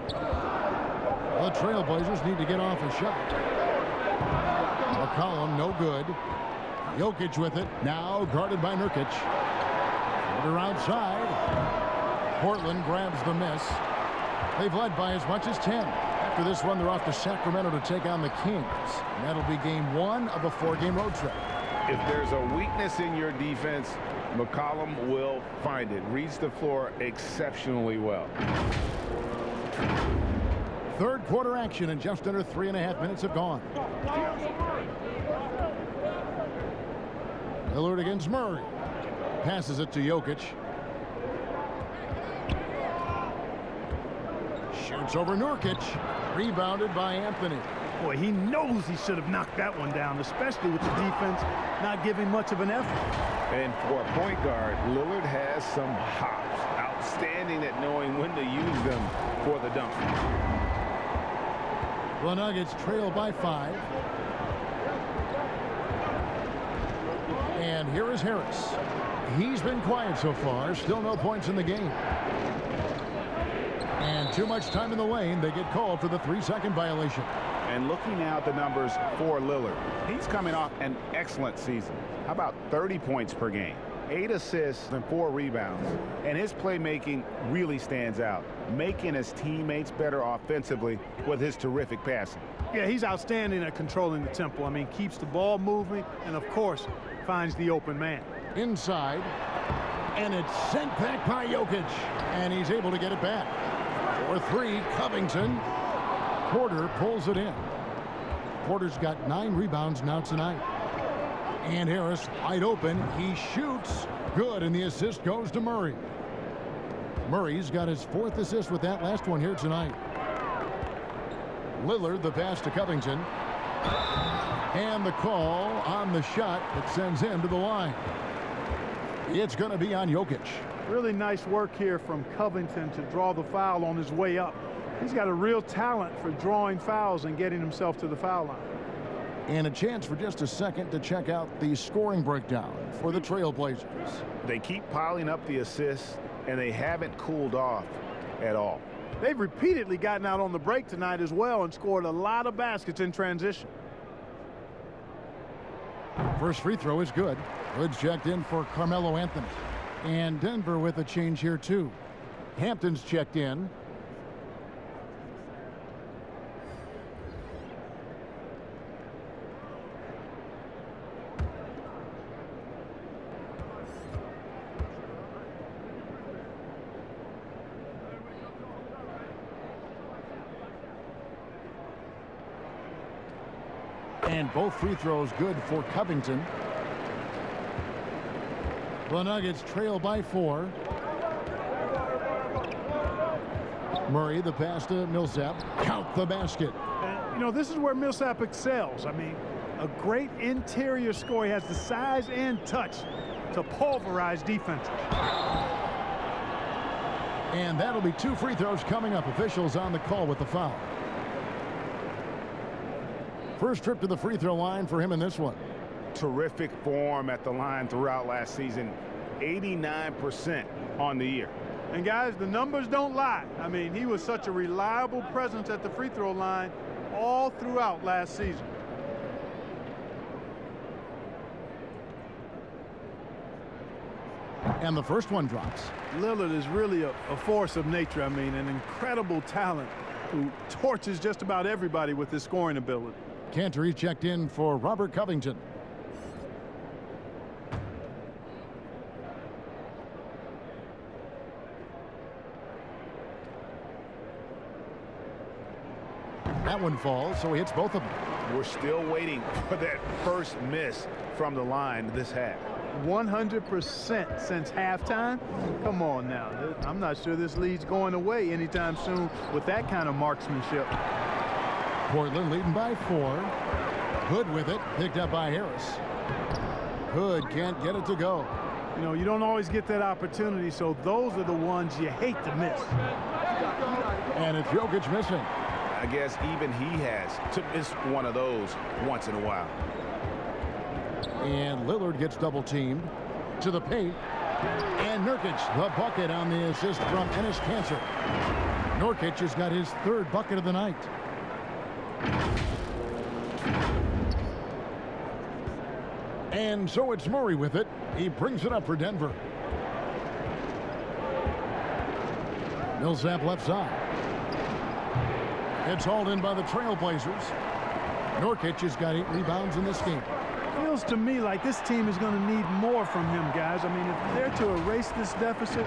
The Trailblazers need to get off a shot. McCollum, no good. Jokic with it. Now guarded by Nurkic. Porter outside. Portland grabs the miss. They've led by as much as 10. After this one, they're off to Sacramento to take on the Kings. And that'll be game 1 of a 4-game road trip. If there's a weakness in your defense, McCollum will find it. Reads the floor exceptionally well. Third quarter action, and just under 3.5 minutes have gone. Lillard against Murray. Passes it to Jokic. Shoots over Nurkic. Rebounded by Anthony. Boy, he knows he should have knocked that one down, especially with the defense not giving much of an effort. And for a point guard, Lillard has some hops. Outstanding at knowing when to use them for the dunk. The Nuggets trail by 5. And here is Harris. He's been quiet so far. Still no points in the game. And too much time in the lane. They get called for the 3-second violation. And looking now at the numbers for Lillard, he's coming off an excellent season. How about 30 points per game, 8 assists and 4 rebounds. And his playmaking really stands out, making his teammates better offensively with his terrific passing. Yeah, he's outstanding at controlling the tempo. I mean, keeps the ball moving and, of course, finds the open man. Inside. And it's sent back by Jokic. And he's able to get it back. For 3, Covington. Porter pulls it in. Porter's got 9 rebounds now tonight. And Harris wide open. He shoots. Good, and the assist goes to Murray. Murray's got his 4th assist with that last one here tonight. Lillard, the pass to Covington. And the call on the shot that sends him to the line. It's going to be on Jokic. Really nice work here from Covington to draw the foul on his way up. He's got a real talent for drawing fouls and getting himself to the foul line. And a chance for just a second to check out the scoring breakdown for the Trailblazers. They keep piling up the assists, and they haven't cooled off at all. They've repeatedly gotten out on the break tonight as well and scored a lot of baskets in transition. First free throw is good. Hood's checked in for Carmelo Anthony. And Denver with a change here too. Hampton's checked in. And both free throws good for Covington. The Nuggets trail by 4. Murray, the pass to Millsap. Count the basket. And, you know, this is where Millsap excels. I mean, a great interior scorer. He has the size and touch to pulverize defenses. And that'll be 2 free throws coming up. Officials on the call with the foul. First trip to the free throw line for him in this one. Terrific form at the line throughout last season. 89% on the year. And guys, the numbers don't lie. I mean, he was such a reliable presence at the free throw line all throughout last season. And the first one drops. Lillard is really a force of nature. I mean, an incredible talent who torches just about everybody with his scoring ability. Cantor checked in for Robert Covington. That one falls, so he hits both of them. We're still waiting for that first miss from the line this half. 100% since halftime. Come on now. I'm not sure this lead's going away anytime soon with that kind of marksmanship. Portland leading by 4. Hood with it, picked up by Harris. Hood can't get it to go. You know, you don't always get that opportunity, so those are the ones you hate to miss. And it's Jokic missing. I guess even he has to miss one of those once in a while. And Lillard gets double teamed to the paint. And Nurkic, the bucket on the assist from Enes Kanter. Nurkic has got his 3rd bucket of the night. And so it's Murray with it. He brings it up for Denver. Millsap left side. It's hauled in by the Trailblazers. Nurkic has got 8 rebounds in this game. Feels to me like this team is going to need more from him, guys. I mean, if they're to erase this deficit,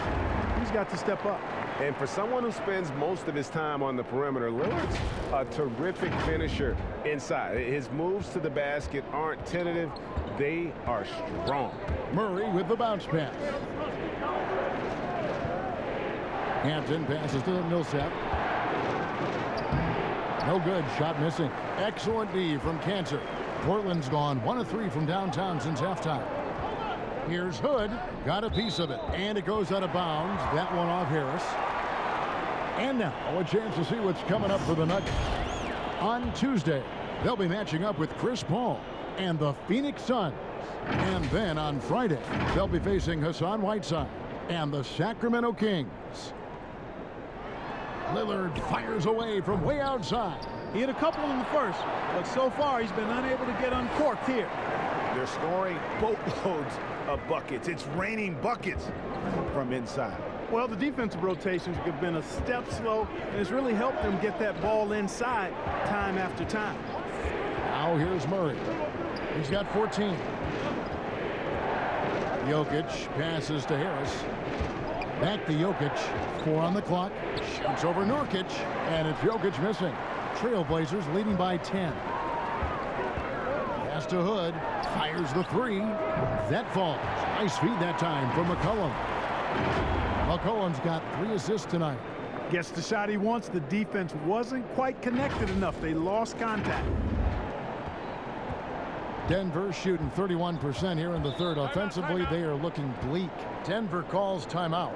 he's got to step up. And for someone who spends most of his time on the perimeter, Lillard's a terrific finisher inside. His moves to the basket aren't tentative. They are strong. Murray with the bounce pass. Hampton passes to Millsap. No good. Shot missing. Excellent D from Kanter. Portland's gone 1 of 3 from downtown since halftime. Here's Hood. Got a piece of it. And it goes out of bounds. That one off Harris. And now a chance to see what's coming up for the Nuggets. On Tuesday, they'll be matching up with Chris Paul and the Phoenix Suns. And then on Friday, they'll be facing Hassan Whiteside and the Sacramento Kings. Lillard fires away from way outside. He hit a couple in the first, but so far he's been unable to get uncorked here. They're scoring boatloads of buckets. It's raining buckets from inside. Well, the defensive rotations have been a step slow, and it's really helped them get that ball inside time after time. Now here's Murray. He's got 14. Jokic passes to Harris. Back to Jokic. 4 on the clock. Shoots over Nurkic, and it's Jokic missing. Trailblazers leading by 10. Pass to Hood. Fires the 3. That falls. Nice feed that time for McCollum. McCollum's got 3 assists tonight. Gets the shot he wants. The defense wasn't quite connected enough. They lost contact. Denver shooting 31% here in the third. Offensively, they are looking bleak. Denver calls timeout.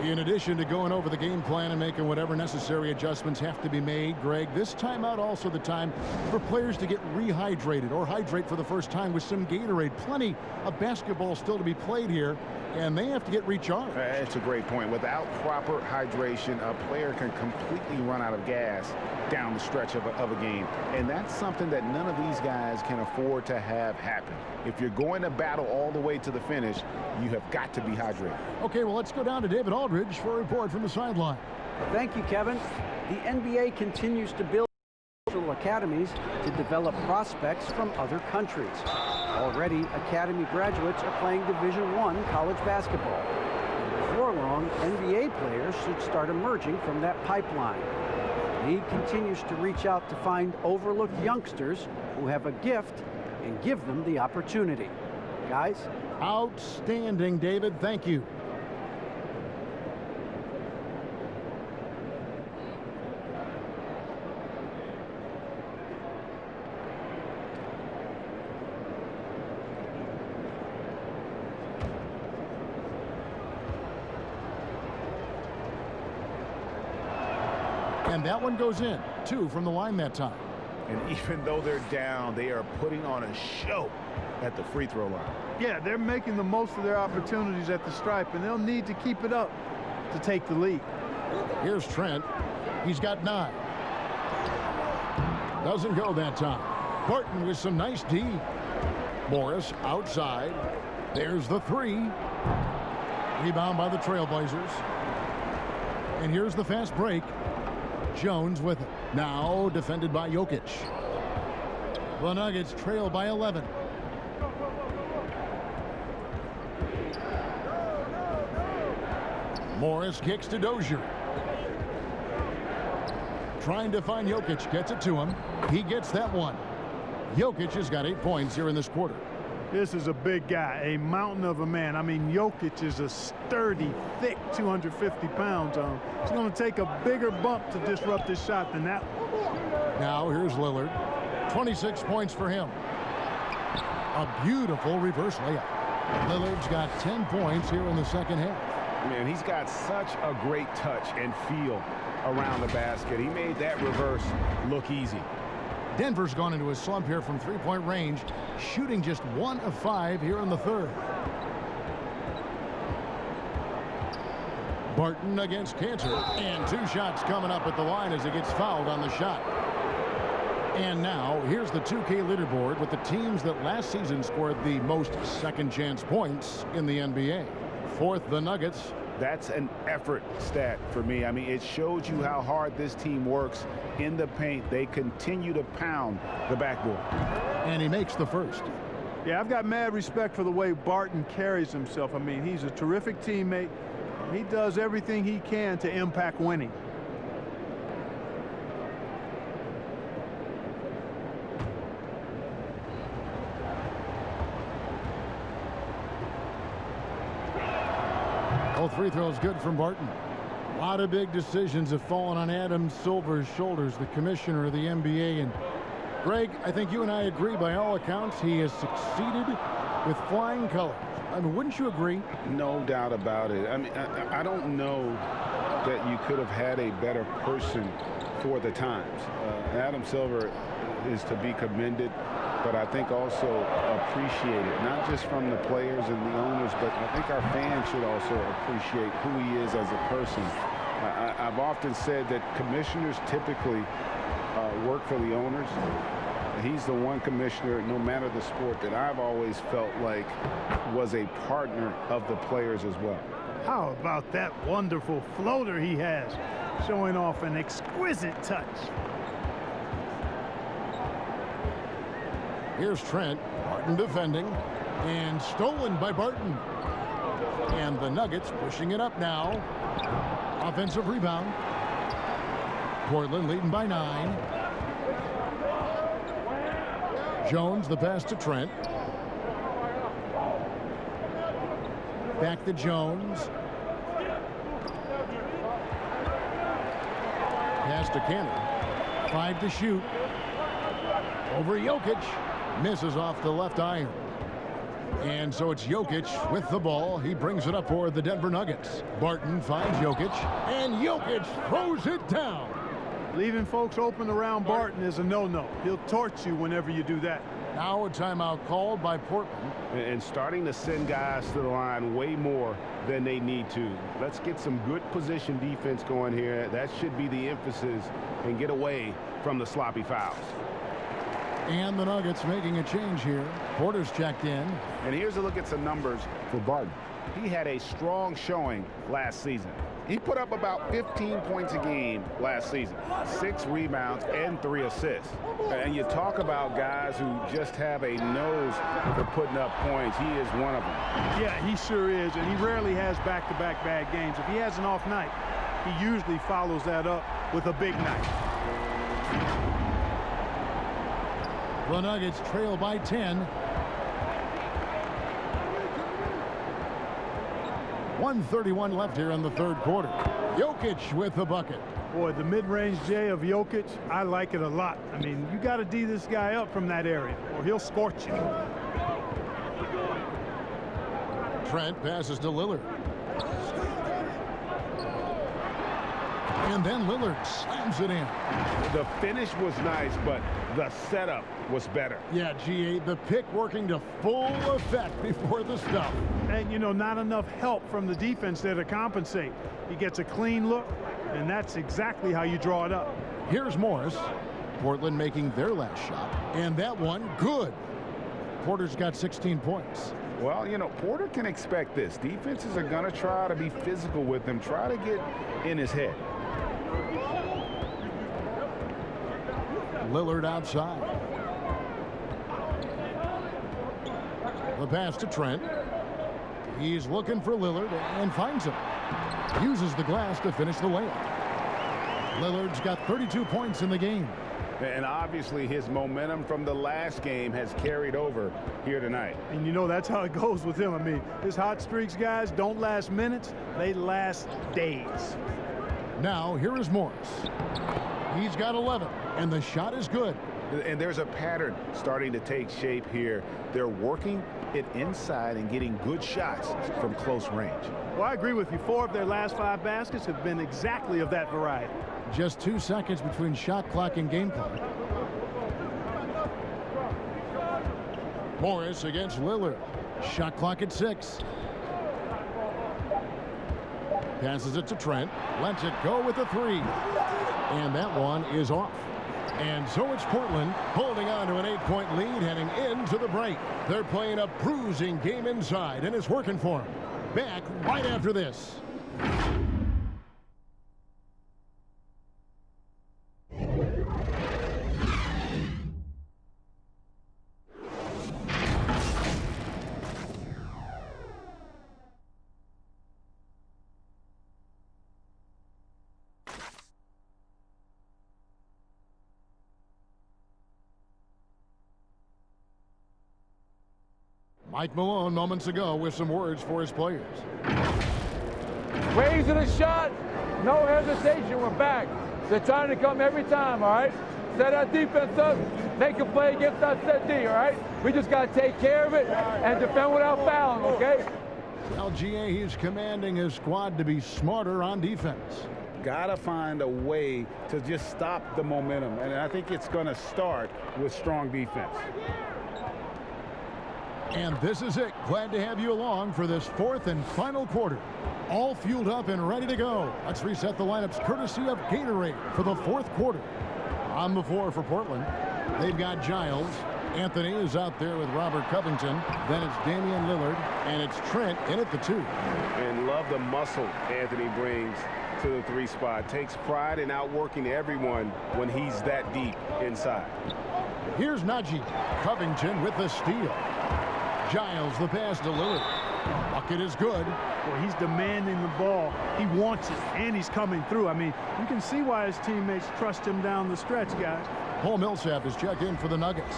In addition to going over the game plan and making whatever necessary adjustments have to be made, Greg, this timeout also the time for players to get rehydrated or hydrate for the first time with some Gatorade. Plenty of basketball still to be played here. and they have to get recharged. It's a great point. Without proper hydration, a player can completely run out of gas down the stretch of a game. And that's something that none of these guys can afford to have happen. If you're going to battle all the way to the finish, you have got to be hydrated. Okay, well, let's go down to David Aldridge for a report from the sideline. Thank you, Kevin. The NBA continues to build academies to develop prospects from other countries. Already, academy graduates are playing Division I college basketball. Before long, NBA players should start emerging from that pipeline. The league continues to reach out to find overlooked youngsters who have a gift and give them the opportunity. Guys? Outstanding, David. Thank you. And that one goes in. 2 from the line that time. And even though they're down, they are putting on a show at the free throw line. Yeah, they're making the most of their opportunities at the stripe, and they'll need to keep it up to take the lead. Here's Trent. He's got 9. Doesn't go that time. Barton with some nice D. Morris outside. There's the 3. Rebound by the Trailblazers. And here's the fast break. Jones with it. Now defended by Jokic. The Nuggets trail by 11. Morris kicks to Dozier. Trying to find Jokic. Gets it to him. He gets that one. Jokic has got 8 points here in this quarter. This is a big guy, a mountain of a man. I mean, Jokic is a sturdy, thick 250 pounds. It's going to take a bigger bump to disrupt this shot than that one. Now here's Lillard. 26 points for him. A beautiful reverse layup. Lillard's got 10 points here in the second half. Man, he's got such a great touch and feel around the basket. He made that reverse look easy. Denver's gone into a slump here from three-point range, shooting just 1 of 5 here in the third. Barton against Cantor, and 2 shots coming up at the line as he gets fouled on the shot. And now here's the 2K leaderboard with the teams that last season scored the most second chance points in the NBA. 4th, the Nuggets. That's an effort stat for me. I mean, it shows you how hard this team works in the paint. They continue to pound the backboard. And he makes the first. Yeah, I've got mad respect for the way Barton carries himself. I mean, he's a terrific teammate. He does everything he can to impact winning. Both free throws good from Barton. A lot of big decisions have fallen on Adam Silver's shoulders, the commissioner of the NBA. And Greg, I think you and I agree by all accounts he has succeeded with flying colors. I mean, wouldn't you agree? No doubt about it. I mean, I don't know that you could have had a better person for the times. Adam Silver is to be commended, but I think also appreciated, not just from the players and the owners, but I think our fans should also appreciate who he is as a person. I've often said that commissioners typically work for the owners. He's the one commissioner, no matter the sport, that I've always felt like was a partner of the players as well. How about that wonderful floater he has, showing off an exquisite touch. Here's Trent. Barton defending. And stolen by Barton. And the Nuggets pushing it up now. Offensive rebound. Portland leading by 9. Jones, the pass to Trent. Back to Jones. Pass to Cantor. 5 to shoot. Over Jokic. Misses off the left iron. And so it's Jokic with the ball. He brings it up for the Denver Nuggets. Barton finds Jokic. And Jokic throws it down. Leaving folks open around Barton is a no-no. He'll torch you whenever you do that. Now a timeout called by Portland. And starting to send guys to the line way more than they need to. Let's get some good position defense going here. That should be the emphasis, and get away from the sloppy fouls. And the Nuggets making a change here. Porter's checked in. And here's a look at some numbers for Barton. He had a strong showing last season. He put up about 15 points a game last season, 6 rebounds and 3 assists. And you talk about guys who just have a nose for putting up points. He is one of them. Yeah, he sure is, and he rarely has back-to-back bad games. If he has an off night, he usually follows that up with a big night. The Nuggets trail by 10. 1:31 left here in the third quarter. Jokic with the bucket. Boy, the mid-range J of Jokic, I like it a lot. I mean, you got to D this guy up from that area, or he'll scorch you. Trent passes to Lillard. And then Lillard slams it in. The finish was nice, but the setup was better. Yeah, GA, the pick working to full effect before the stuff. And, you know, not enough help from the defense there to compensate. He gets a clean look, and that's exactly how you draw it up. Here's Morris. Portland making their last shot. And that one, good. Porter's got 16 points. Well, you know, Porter can expect this. Defenses are going to try to be physical with him, try to get in his head. Lillard outside. The pass to Trent. He's looking for Lillard and finds him. Uses the glass to finish the layup. Lillard's got 32 points in the game. And obviously his momentum from the last game has carried over here tonight. And you know, that's how it goes with him. I mean, his hot streaks, guys, don't last minutes. They last days. Now, here is Morris. He's got 11, and the shot is good. And there's a pattern starting to take shape here. They're working it inside and getting good shots from close range. Well, I agree with you. 4 of their last 5 baskets have been exactly of that variety. Just 2 seconds between shot clock and game clock. Morris against Lillard. Shot clock at 6. Passes it to Trent. Lets it go with the 3. And that one is off. And so it's Portland holding on to an 8-point lead heading into the break. They're playing a bruising game inside, and it's working for them. Back right after this. Mike Malone moments ago with some words for his players. Raising a shot, no hesitation, we're back. They're trying to come every time, all right? Set our defense up, make a play against our set D, all right? We just got to take care of it and defend without fouling, okay? Well, GA, he's commanding his squad to be smarter on defense. Gotta find a way to just stop the momentum, and I think it's going to start with strong defense. And this is it. Glad to have you along for this 4th and final quarter. All fueled up and ready to go. Let's reset the lineups courtesy of Gatorade for the 4th quarter. On the floor for Portland, they've got Giles. Anthony is out there with Robert Covington. Then it's Damian Lillard, and it's Trent in at the 2. And love the muscle Anthony brings to the 3 spot. Takes pride in outworking everyone when he's that deep inside. Here's Najee. Covington with the steal. Giles the pass to Lillard. Bucket is good. Well, he's demanding the ball. He wants it, and he's coming through. I mean, you can see why his teammates trust him down the stretch, guys. Paul Millsap is checked in for the Nuggets.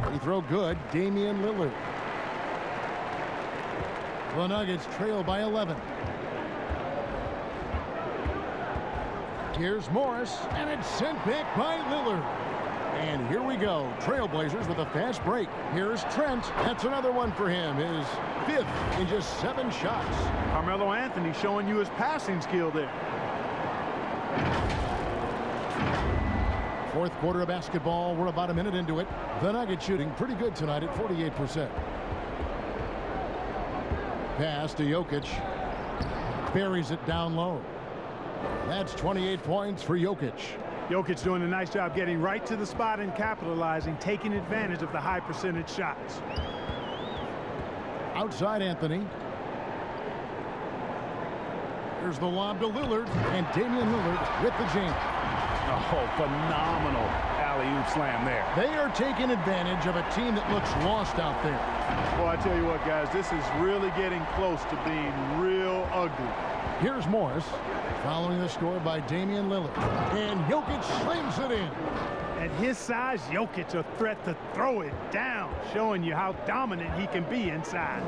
Free throw good. Damian Lillard. The Nuggets trail by 11. Here's Morris, and it's sent back by Lillard. And here we go. Trailblazers with a fast break. Here's Trent. That's another one for him. His 5th in just 7 shots. Carmelo Anthony showing you his passing skill there. 4th quarter of basketball. We're about a minute into it. The Nuggets shooting pretty good tonight at 48%. Pass to Jokic. Buries it down low. That's 28 points for Jokic. Jokic doing a nice job getting right to the spot and capitalizing, taking advantage of the high percentage shots. Outside Anthony. Here's the lob to Lillard, and Damian Lillard with the jam. Oh, phenomenal alley-oop slam there. They are taking advantage of a team that looks lost out there. Well, I tell you what, guys, this is really getting close to being real ugly. Here's Morris, following the score by Damian Lillard. And Jokic slams it in. At his size, Jokic a threat to throw it down, showing you how dominant he can be inside.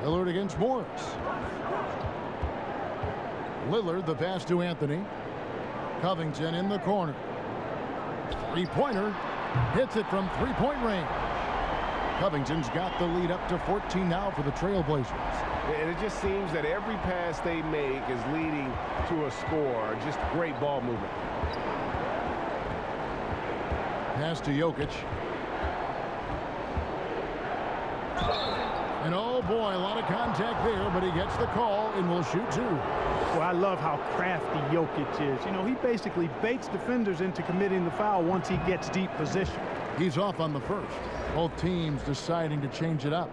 Lillard against Morris. Lillard, the pass to Anthony. Covington in the corner. Three-pointer. Hits it from three-point range. Covington's got the lead up to 14 now for the Trailblazers. And it just seems that every pass they make is leading to a score. Just great ball movement. Pass to Jokic. And oh boy, a lot of contact there, but he gets the call and will shoot 2. Well, I love how crafty Jokic is. You know, he basically baits defenders into committing the foul once he gets deep position. He's off on the first. Both teams deciding to change it up.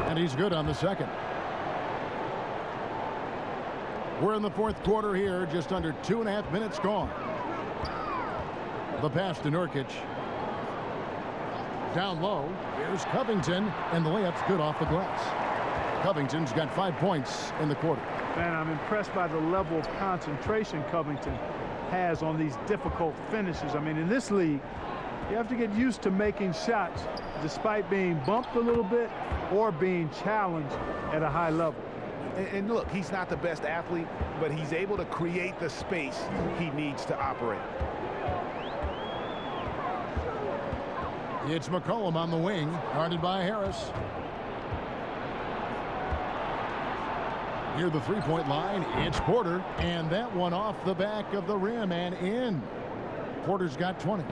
And he's good on the second. We're in the 4th quarter here, just under 2.5 minutes gone. The pass to Nurkic. Down low, here's Covington, and the layup's good off the glass. Covington's got 5 points in the quarter. Man, I'm impressed by the level of concentration Covington has on these difficult finishes. I mean, in this league, you have to get used to making shots despite being bumped a little bit or being challenged at a high level. And look, he's not the best athlete, but he's able to create the space he needs to operate. It's McCollum on the wing, guarded by Harris. Near the three-point line, it's Porter, and that one off the back of the rim and in. Porter's got 20.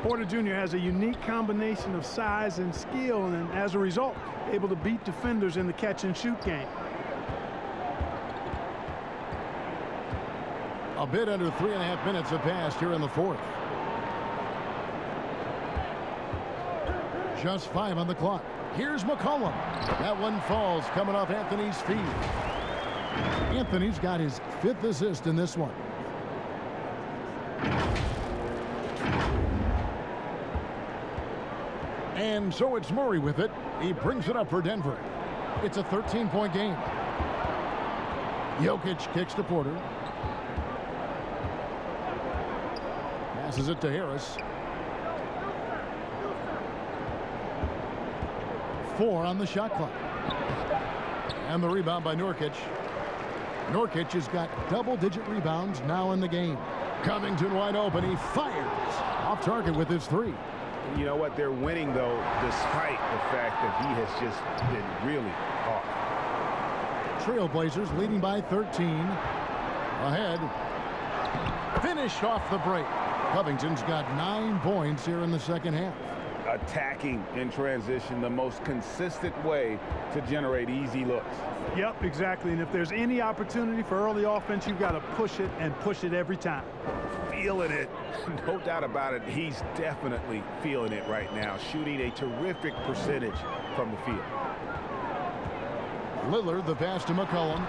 Porter Jr. has a unique combination of size and skill, and as a result, able to beat defenders in the catch-and-shoot game. A bit under 3.5 minutes have passed here in the 4th. Just 5 on the clock. Here's McCollum. That one falls coming off Anthony's feet. Anthony's got his 5th assist in this one. And so it's Murray with it. He brings it up for Denver. It's a 13-point game. Jokic kicks to Porter. Passes it to Harris. 4 on the shot clock. And the rebound by Nurkic. Nurkic has got double-digit rebounds now in the game. Covington wide open. He fires off target with his 3. You know what? They're winning, though, despite the fact that he has just been really off. Trailblazers leading by 13. Ahead. Finished off the break. Covington's got 9 points here in the second half. Attacking in transition, the most consistent way to generate easy looks. Yep, exactly. And if there's any opportunity for early offense, you've got to push it and push it every time. Feeling it. No doubt about it. He's definitely feeling it right now. Shooting a terrific percentage from the field. Lillard, the pass to McCollum.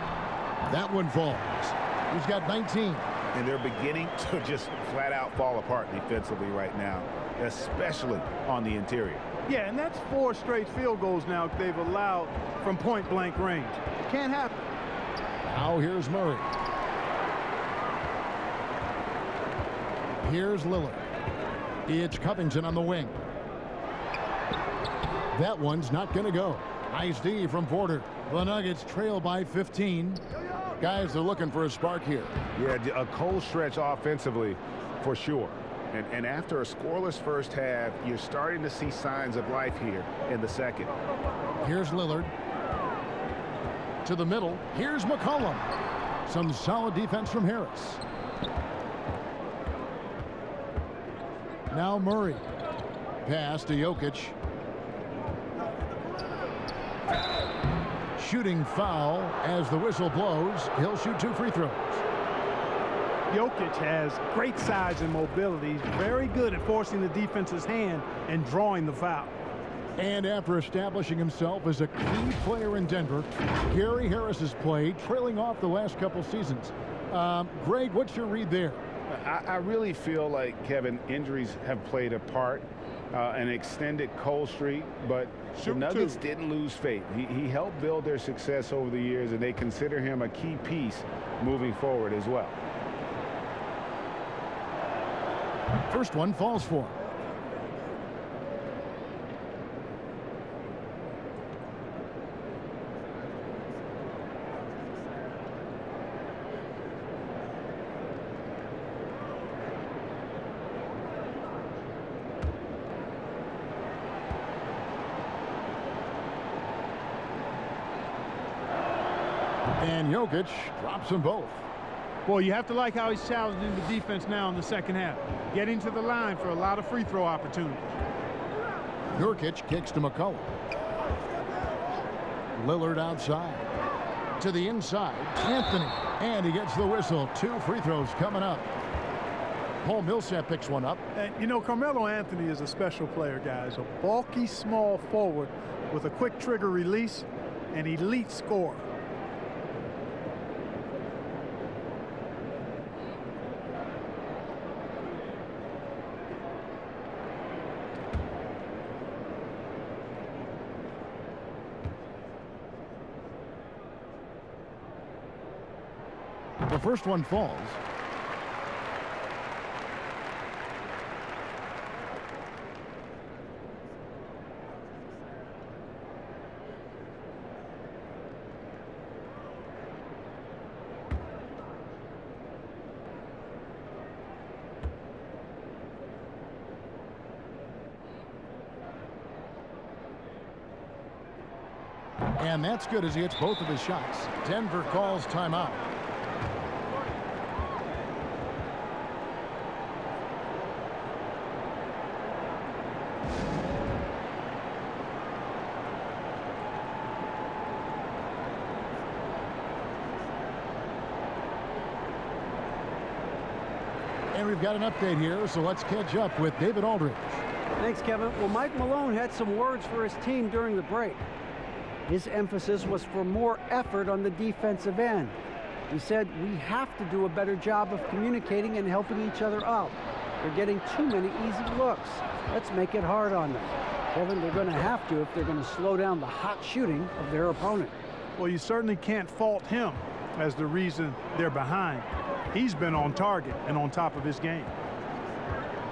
That one falls. He's got 19. And they're beginning to just flat out fall apart defensively right now, especially on the interior. Yeah, and that's 4 straight field goals now they've allowed from point-blank range. It can't happen. Now here's Murray. Here's Lillard. It's Covington on the wing. That one's not going to go. Nice D from Porter. The Nuggets trail by 15. Guys are looking for a spark here. Yeah, a cold stretch offensively for sure. And after a scoreless first half, you're starting to see signs of life here in the second. Here's Lillard. To the middle. Here's McCollum. Some solid defense from Harris. Now Murray. Pass to Jokic. Shooting foul as the whistle blows. He'll shoot 2 free throws. Jokic has great size and mobility. He's very good at forcing the defense's hand and drawing the foul. And after establishing himself as a key player in Denver, Gary Harris has played, trailing off the last couple seasons. Greg, what's your read there? I really feel like, Kevin, injuries have played a part, an extended cold streak, but the Nuggets didn't lose faith. He helped build their success over the years, and they consider him a key piece moving forward as well. First one falls for him. And Jokic drops them both. Boy, you have to like how he's challenging the defense now in the second half. Getting to the line for a lot of free throw opportunities. Nurkic kicks to McCollum. Lillard outside. To the inside. Anthony. And he gets the whistle. 2 free throws coming up. Paul Millsap picks one up. And, you know, Carmelo Anthony is a special player, guys. A bulky, small forward with a quick trigger release, an elite scorer. The first one falls. And that's good as he hits both of his shots. Denver calls timeout. And we've got an update here, so let's catch up with David Aldridge. Thanks, Kevin. Well, Mike Malone had some words for his team during the break. His emphasis was for more effort on the defensive end. He said, we have to do a better job of communicating and helping each other out. They're getting too many easy looks. Let's make it hard on them. Kevin, they're going to have to if they're going to slow down the hot shooting of their opponent. Well, you certainly can't fault him as the reason they're behind. He's been on target and on top of his game.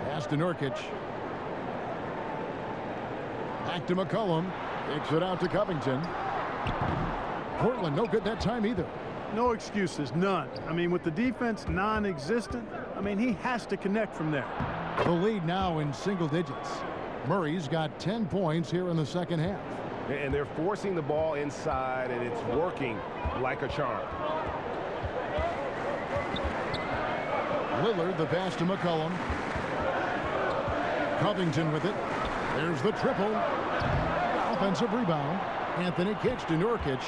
Pass to Nurkic. Back to McCollum. Kicks it out to Covington. Portland no good that time either. No excuses, none. I mean, with the defense non-existent, I mean, he has to connect from there. The lead now in single digits. Murray's got 10 points here in the second half. And they're forcing the ball inside, and it's working like a charm. Lillard, the pass to McCollum. Covington with it. There's the triple. Offensive rebound. Anthony kicks to Nurkic.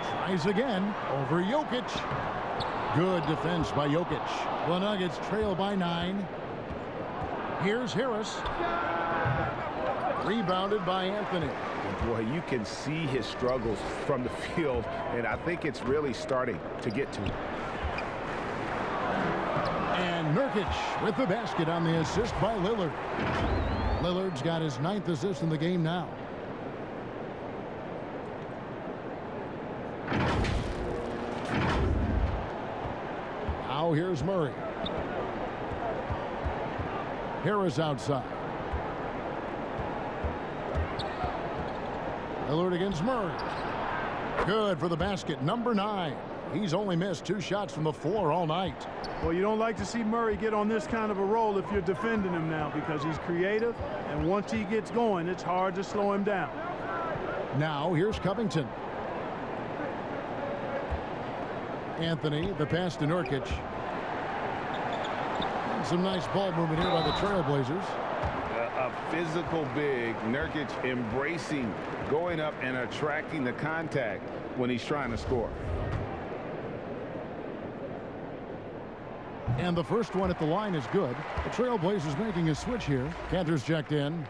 Tries again over Jokic. Good defense by Jokic. The Nuggets trail by 9. Here's Harris. Rebounded by Anthony. Boy, you can see his struggles from the field, and I think it's really starting to get to him. And Nurkic with the basket on the assist by Lillard. Lillard's got his 9th assist in the game now. Now here's Murray. Harris outside. Lillard against Murray. Good for the basket, number 9. He's only missed 2 shots from the floor all night. Well, you don't like to see Murray get on this kind of a roll if you're defending him now, because he's creative, and once he gets going, it's hard to slow him down. Now here's Covington. Anthony, the pass to Nurkic. And some nice ball movement here by the Trailblazers. A physical big, Nurkic embracing, going up and attracting the contact when he's trying to score. And the first one at the line is good. The Trailblazers making a switch here. Cantor's checked in.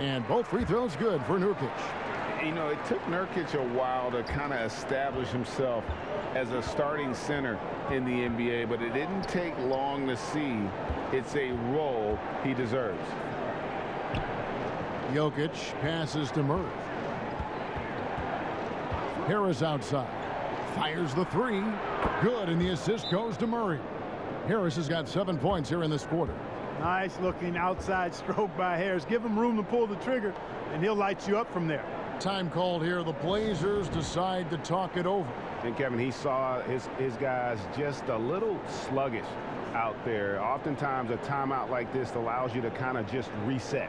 And both free throws good for Nurkic. You know, it took Nurkic a while to kind of establish himself as a starting center in the NBA, but it didn't take long to see it's a role he deserves. Jokic passes to Murray. Harris outside. Fires the 3. Good, and the assist goes to Murray. Harris has got 7 points here in this quarter. Nice looking outside stroke by Harris. Give him room to pull the trigger, and he'll light you up from there. Time called here. The Blazers decide to talk it over. And Kevin, he saw his guys just a little sluggish out there. Oftentimes a timeout like this allows you to kind of just reset.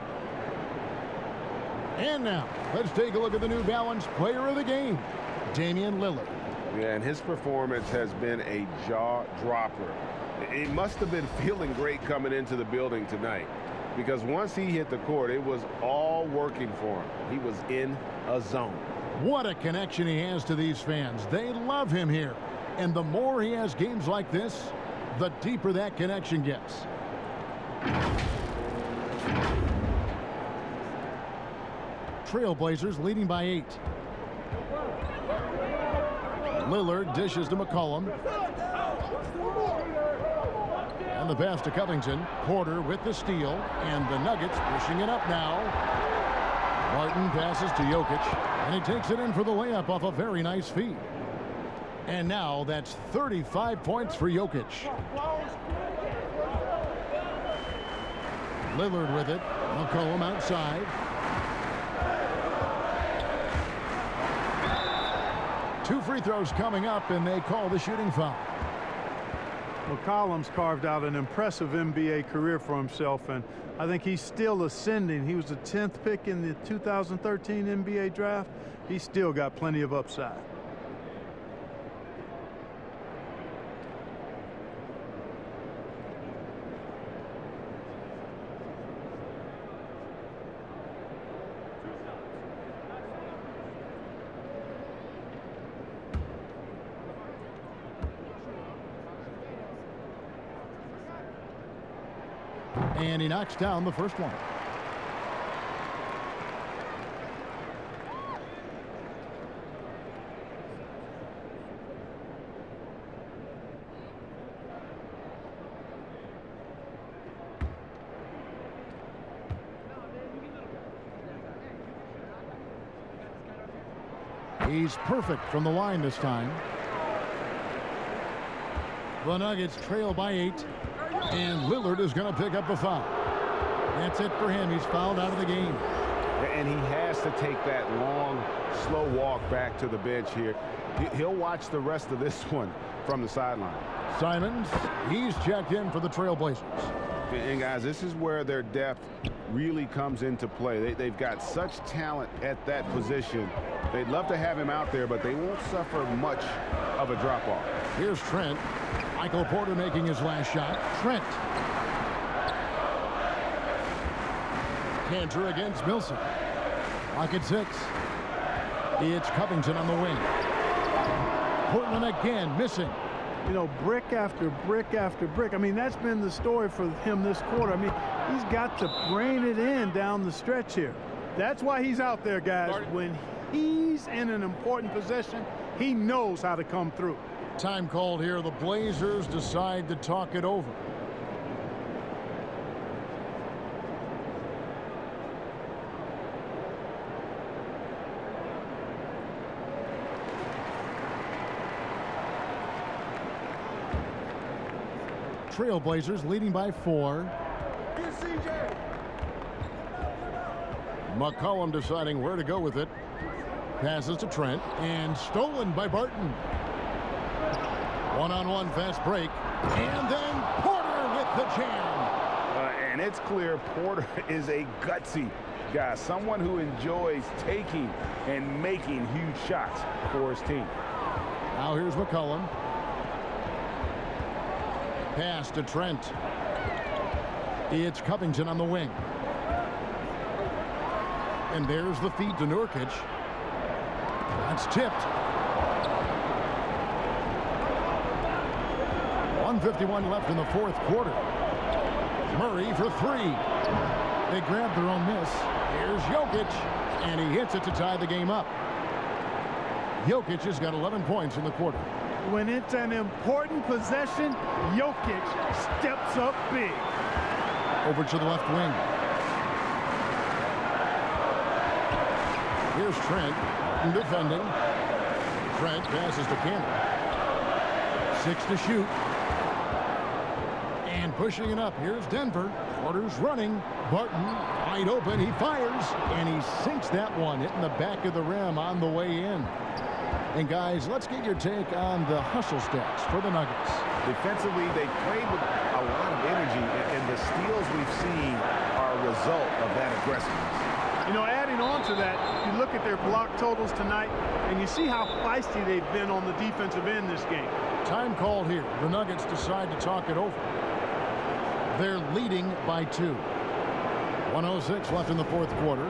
And now let's take a look at the New Balance player of the game, Damian Lillard. Yeah, and his performance has been a jaw dropper. He must have been feeling great coming into the building tonight, because once he hit the court, it was all working for him. He was in a zone. What a connection he has to these fans. They love him here. And the more he has games like this, the deeper that connection gets. Trailblazers leading by 8. Lillard dishes to McCollum. And the pass to Covington. Porter with the steal. And the Nuggets pushing it up now. Martin passes to Jokic. And he takes it in for the layup off a very nice feed. And now that's 35 points for Jokic. Lillard with it. McCollum outside. 2 free throws coming up, and they call the shooting foul. McCollum's carved out an impressive NBA career for himself, and I think he's still ascending. He was the 10th pick in the 2013 NBA draft. He's still got plenty of upside. And he knocks down the first one. He's perfect from the line this time. The Nuggets trail by 8. And Lillard is going to pick up the foul. That's it for him. He's fouled out of the game. And he has to take that long, slow walk back to the bench here. He'll watch the rest of this one from the sideline. Simons, he's checked in for the Trailblazers. And guys, this is where their depth really comes into play. They've got such talent at that position. They'd love to have him out there, but they won't suffer much of a drop-off. Here's Trent. Michael Porter making his last shot. Trent. Cantor against Milson. Lock at 6. It's Covington on the wing. Portland again missing. You know, brick after brick after brick. I mean, that's been the story for him this quarter. I mean, he's got to brain it in down the stretch here. That's why he's out there, guys. When he's in an important possession, he knows how to come through. Time called here. The Blazers decide to talk it over. Trailblazers leading by 4. McCollum deciding where to go with it. Passes to Trent and stolen by Barton. One-on-one fast break. And then Porter with the jam. And it's clear Porter is a gutsy guy, someone who enjoys taking and making huge shots for his team. Now here's McCollum. Pass to Trent. It's Covington on the wing. And there's the feed to Nurkic. That's tipped. 1:51 left in the fourth quarter. Murray for 3. They grab their own miss. Here's Jokic, and he hits it to tie the game up. Jokic has got 11 points in the quarter. When it's an important possession, Jokic steps up big. Over to the left wing. Here's Trent defending. Trent passes to Cannon. 6 to shoot. And pushing it up. Here's Denver. Porter's running. Barton wide open. He fires. And he sinks that one, hitting the back of the rim on the way in. And guys, let's get your take on the hustle stats for the Nuggets. Defensively, they played with a lot of energy, and the steals we've seen are a result of that aggressiveness. You know, adding on to that, you look at their block totals tonight, and you see how feisty they've been on the defensive end this game. Time called here. The Nuggets decide to talk it over. They're leading by 2. 1:06 left in the fourth quarter.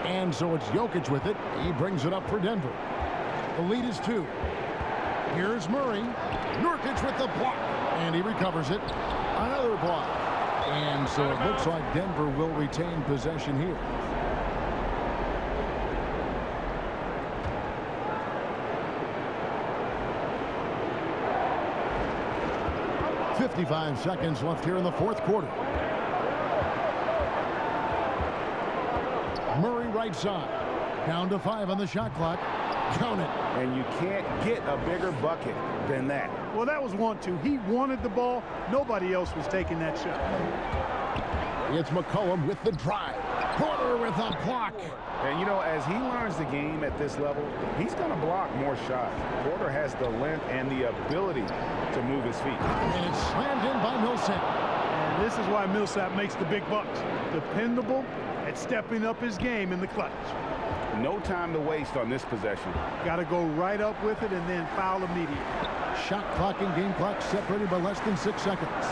And so it's Jokic with it. He brings it up for Denver. The lead is 2. Here's Murray. Nurkic with the block. And he recovers it. Another block. And so it looks like Denver will retain possession here. .55 seconds left here in the fourth quarter. Murray right side. Down to 5 on the shot clock. Count it. And you can't get a bigger bucket than that. Well, that was 1-2. He wanted the ball. Nobody else was taking that shot. It's McCollum with the drive. Porter with a block. And, you know, as he learns the game at this level, he's going to block more shots. Porter has the length and the ability to move his feet. And it's slammed in by Millsap. And this is why Millsap makes the big bucks. Dependable at stepping up his game in the clutch. No time to waste on this possession. Got to go right up with it and then foul immediately. Shot clock and game clock separated by less than 6 seconds.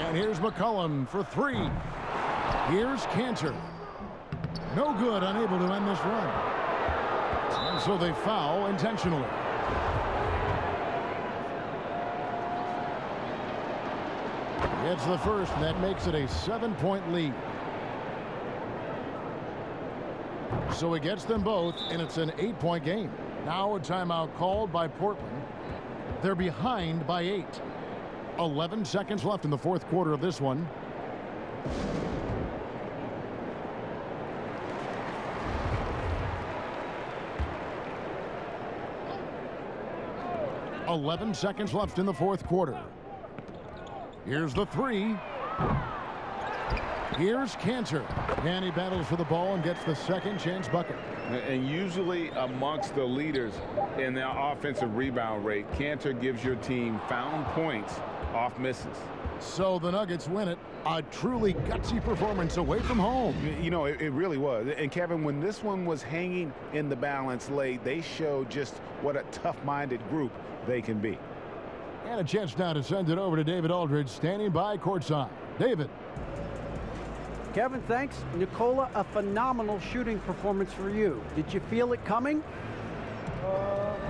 And here's McCollum for 3. Here's Cantor. No good, unable to end this run. And so they foul intentionally. It's the first, and that makes it a 7-point lead. So he gets them both, and it's an 8-point game. Now a timeout called by Portland. They're behind by 8. 11 seconds left in the fourth quarter of this one. .11 seconds left in the fourth quarter. Here's the 3. Here's Cantor. And he battles for the ball and gets the second chance bucket. And usually amongst the leaders in the offensive rebound rate, Cantor gives your team found points off misses. So the Nuggets win it. A truly gutsy performance away from home. You know, it really was. And Kevin, when this one was hanging in the balance late, they showed just what a tough-minded group they can be. And a chance now to send it over to David Aldridge, standing by courtside. David. Kevin, thanks. Nikola, a phenomenal shooting performance for you. Did you feel it coming?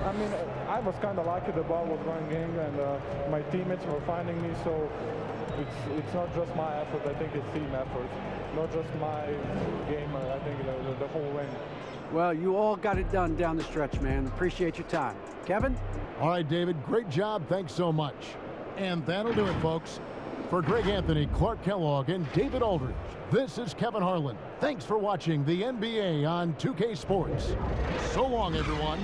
I mean, I was kind of lucky the ball was going in, and my teammates were finding me, so it's not just my effort. I think it's team effort, not just my game. I think the whole win. Well, you all got it done down the stretch, man. Appreciate your time. Kevin? All right, David, great job. Thanks so much. And that'll do it, folks. For Greg Anthony, Clark Kellogg, and David Aldridge, this is Kevin Harlan. Thanks for watching the NBA on 2K Sports. So long, everyone.